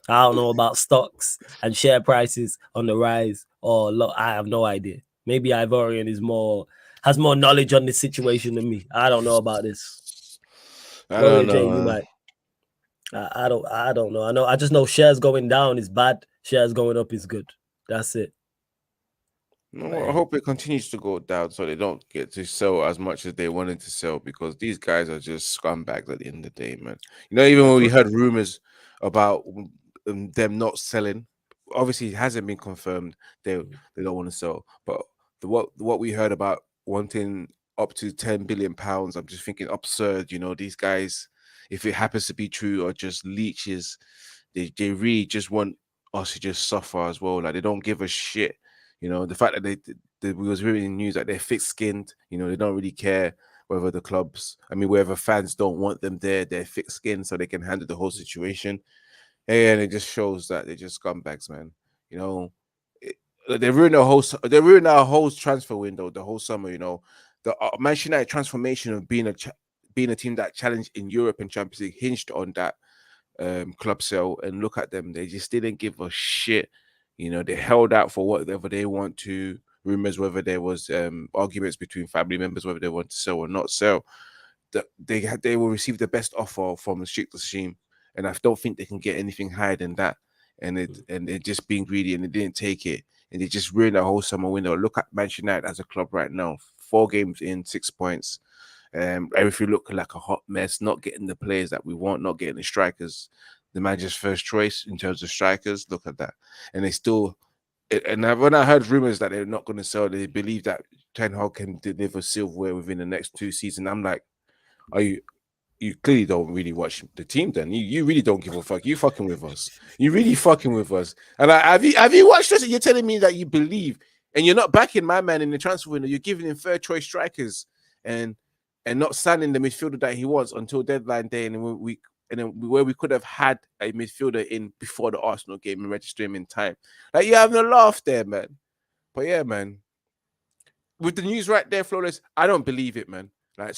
I don't know about stocks and share prices on the rise, or I have no idea. Maybe Ivorian has more knowledge on this situation than me. I don't know about this. I don't know. Jay, you might. I don't know. I just know shares going down is bad. Shares going up is good. That's it. No, I hope it continues to go down so they don't get to sell as much as they wanted to sell, because these guys are just scumbags at the end of the day, man. Even when we heard rumors about them not selling, obviously it hasn't been confirmed. They don't want to sell, but what we heard about wanting up to £10 billion, I'm just thinking absurd. These guys, if it happens to be true, are just leeches. They really just want us to just suffer as well. Like, they don't give a shit. The fact that we was reading news that they're thick-skinned. They don't really care whether the clubs, whether fans don't want them there. They're thick-skinned so they can handle the whole situation. And it just shows that they're just scumbags, man. They ruined our whole transfer window, the whole summer. The Manchester United transformation of being a team that challenged in Europe and Champions League hinged on that club sale. And look at them; they just didn't give a shit. They held out for whatever they want to. Rumors whether there was arguments between family members whether they want to sell or not sell. They will receive the best offer from the strict regime, and I don't think they can get anything higher than that. And they're just being greedy, and they didn't take it. And they just ruined the whole summer window. Look at Manchester United as a club right now. 4 games in, 6 points. Everything looking like a hot mess. Not getting the players that we want. Not getting the strikers. The manager's first choice in terms of strikers. Look at that. And they still... And when I heard rumors that they're not going to sell, they believe that Ten Hag can deliver silverware within the next 2 seasons. I'm like, are you you clearly don't really watch the team. Then you really don't give a fuck. You fucking with us. You really fucking with us. And have you watched this? You're telling me that you believe, and you're not backing my man in the transfer window. You're giving him third choice strikers and not signing the midfielder that he wants until deadline day, and where we could have had a midfielder in before the Arsenal game and register him in time. Like, you're having a laugh there, man. But yeah, man. With the news right there, Flawless, I don't believe it, man. Like,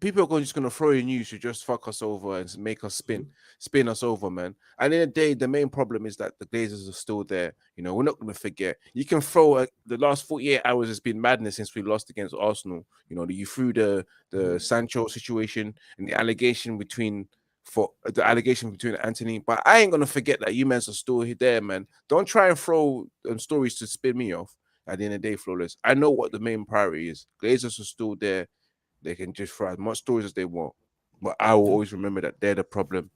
people are just going to throw in news to just fuck us over and make us spin us over, man. And in the day, the main problem is that the Glazers are still there. You know, we're not going to forget. You can throw the last 48 hours has been madness since we lost against Arsenal. You know, you threw the Sancho situation and the allegation between Anthony. But I ain't going to forget that you men are still there, man. Don't try and throw stories to spin me off. At the end of the day, Flawless, I know what the main priority is. Glazers are still there. They can just throw as much stories as they want. But I will always remember that they're the problem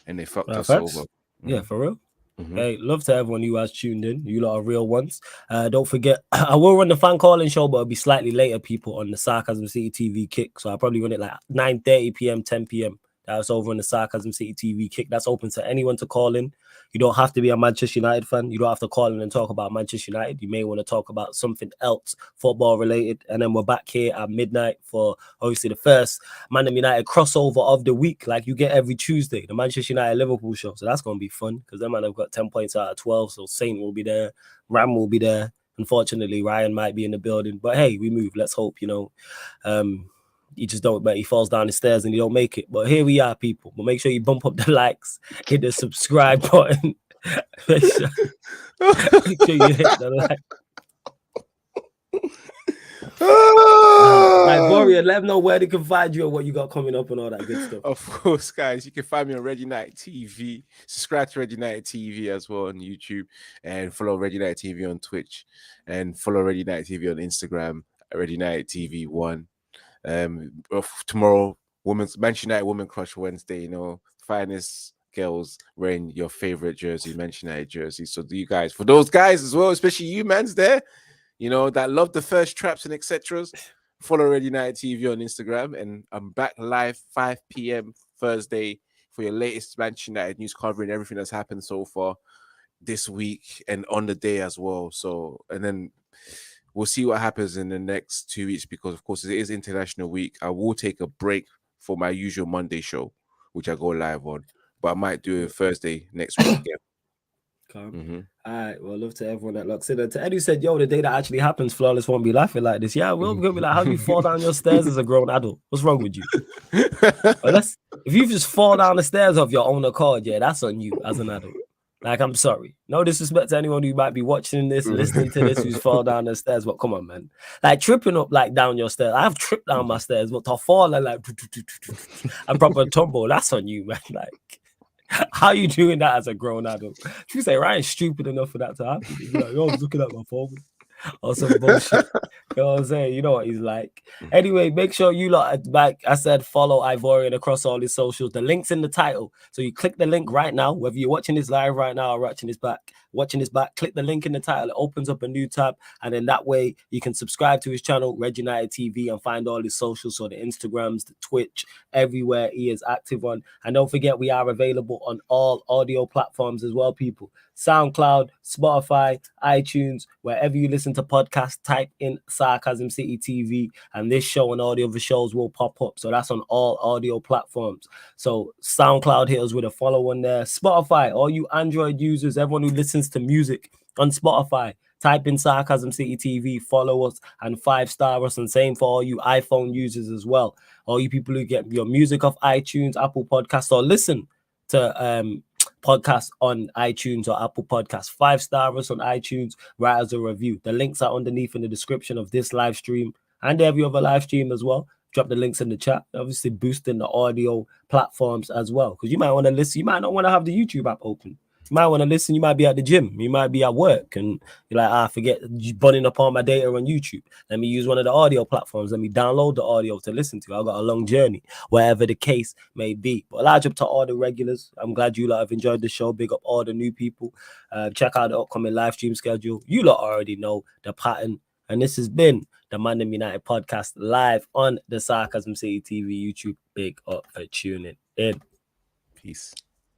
and they fucked us over. Yeah, for real. Hey, love to everyone who has tuned in. You lot are real ones. Don't forget, I will run the fan calling show, but it'll be slightly later, people, on the Sarcasm City TV kick. So I'll probably run it like 9:30 p.m., 10 p.m. That's over on the Sarcasm City TV kick. That's open to anyone to call in. You don't have to be a Manchester United fan. You don't have to call in and talk about Manchester United. You may want to talk about something else, football related. And then we're back here at midnight for obviously the first ManDem United crossover of the week, like you get every Tuesday, the Manchester United Liverpool show. So that's going to be fun because them man have got 10 points out of 12. So Saint will be there. Ram will be there. Unfortunately, Ryan might be in the building. But hey, we move. Let's hope, he just don't, but he falls down the stairs and he don't make it. But here we are, people. But make sure you bump up the likes, hit the subscribe button. make sure you hit the like. Warrior, let them know where they can find you and what you got coming up and all that good stuff. Of course, guys, you can find me on Red United TV. Subscribe to Red United TV as well on YouTube, and follow Red United TV on Twitch, and follow Red United TV on Instagram. Red United TV 1. Tomorrow, Manchester United Women Crush Wednesday. Finest girls wearing your favorite jersey, Manchester United jersey. So do you guys, for those guys as well, especially you mans there, that love the first traps and etc. Follow Red United TV on Instagram, and I'm back live 5 p.m. Thursday for your latest Manchester United news, covering everything that's happened so far this week and on the day as well. So, and then we'll see what happens in the next 2 weeks because, of course, it is International Week. I will take a break for my usual Monday show, which I go live on, but I might do it Thursday next week again. All right, well, love to everyone that looks in. And to Eddie said, yo, the day that actually happens, Flawless won't be laughing like this. Yeah, we're gonna be like, how do you fall down your stairs as a grown adult? What's wrong with you? If you just fall down the stairs of your own accord, yeah, that's on you as an adult. Like, I'm sorry. No disrespect to anyone who might be watching this, listening to this, who's fall down the stairs. But come on, man. Like, tripping up, like, down your stairs. I've tripped down my stairs, but to fall and, like, and proper tumble, that's on you, man. Like, how you doing that as a grown adult? You say Ryan's stupid enough for that to happen. He's like, yo, I was looking at my phone or some bullshit. You know what I'm saying? You know what he's like. Anyway, make sure you lot, like I said, follow Ivorian across all his socials. The link's in the title. So you click the link right now, whether you're watching this live right now or watching this back, click the link in the title. It opens up a new tab. And then that way you can subscribe to his channel, Red United TV, and find all his socials. So the Instagrams, the Twitch, everywhere he is active on. And don't forget, we are available on all audio platforms as well, people. SoundCloud, Spotify, iTunes, wherever you listen to podcasts, type in Sarcasm City TV, and this show and all the other shows will pop up. So that's on all audio platforms. So SoundCloud, hit us with a follow on there. Spotify, all you Android users, everyone who listens to music on Spotify, type in Sarcasm City TV, follow us, and 5-star us. And same for all you iPhone users as well. All you people who get your music off iTunes, Apple Podcasts, or listen to podcasts on iTunes or Apple Podcasts, 5-star us on iTunes, write us a review. The links are underneath in the description of this live stream and every other live stream as well. Drop the links in the chat. Obviously boosting the audio platforms as well, because you might want to listen. You might not want to have the YouTube app open. You might want to listen. You might be at the gym. You might be at work, and you're like, forget burning up all my data on YouTube. Let me use one of the audio platforms. Let me download the audio to listen to. I've got a long journey, wherever the case may be. But large up to all the regulars. I'm glad you lot have enjoyed the show. Big up all the new people. Check out the upcoming live stream schedule. You lot already know the pattern. And this has been the ManDem United podcast live on the Sarcasm City TV YouTube. Big up for tuning in. Peace.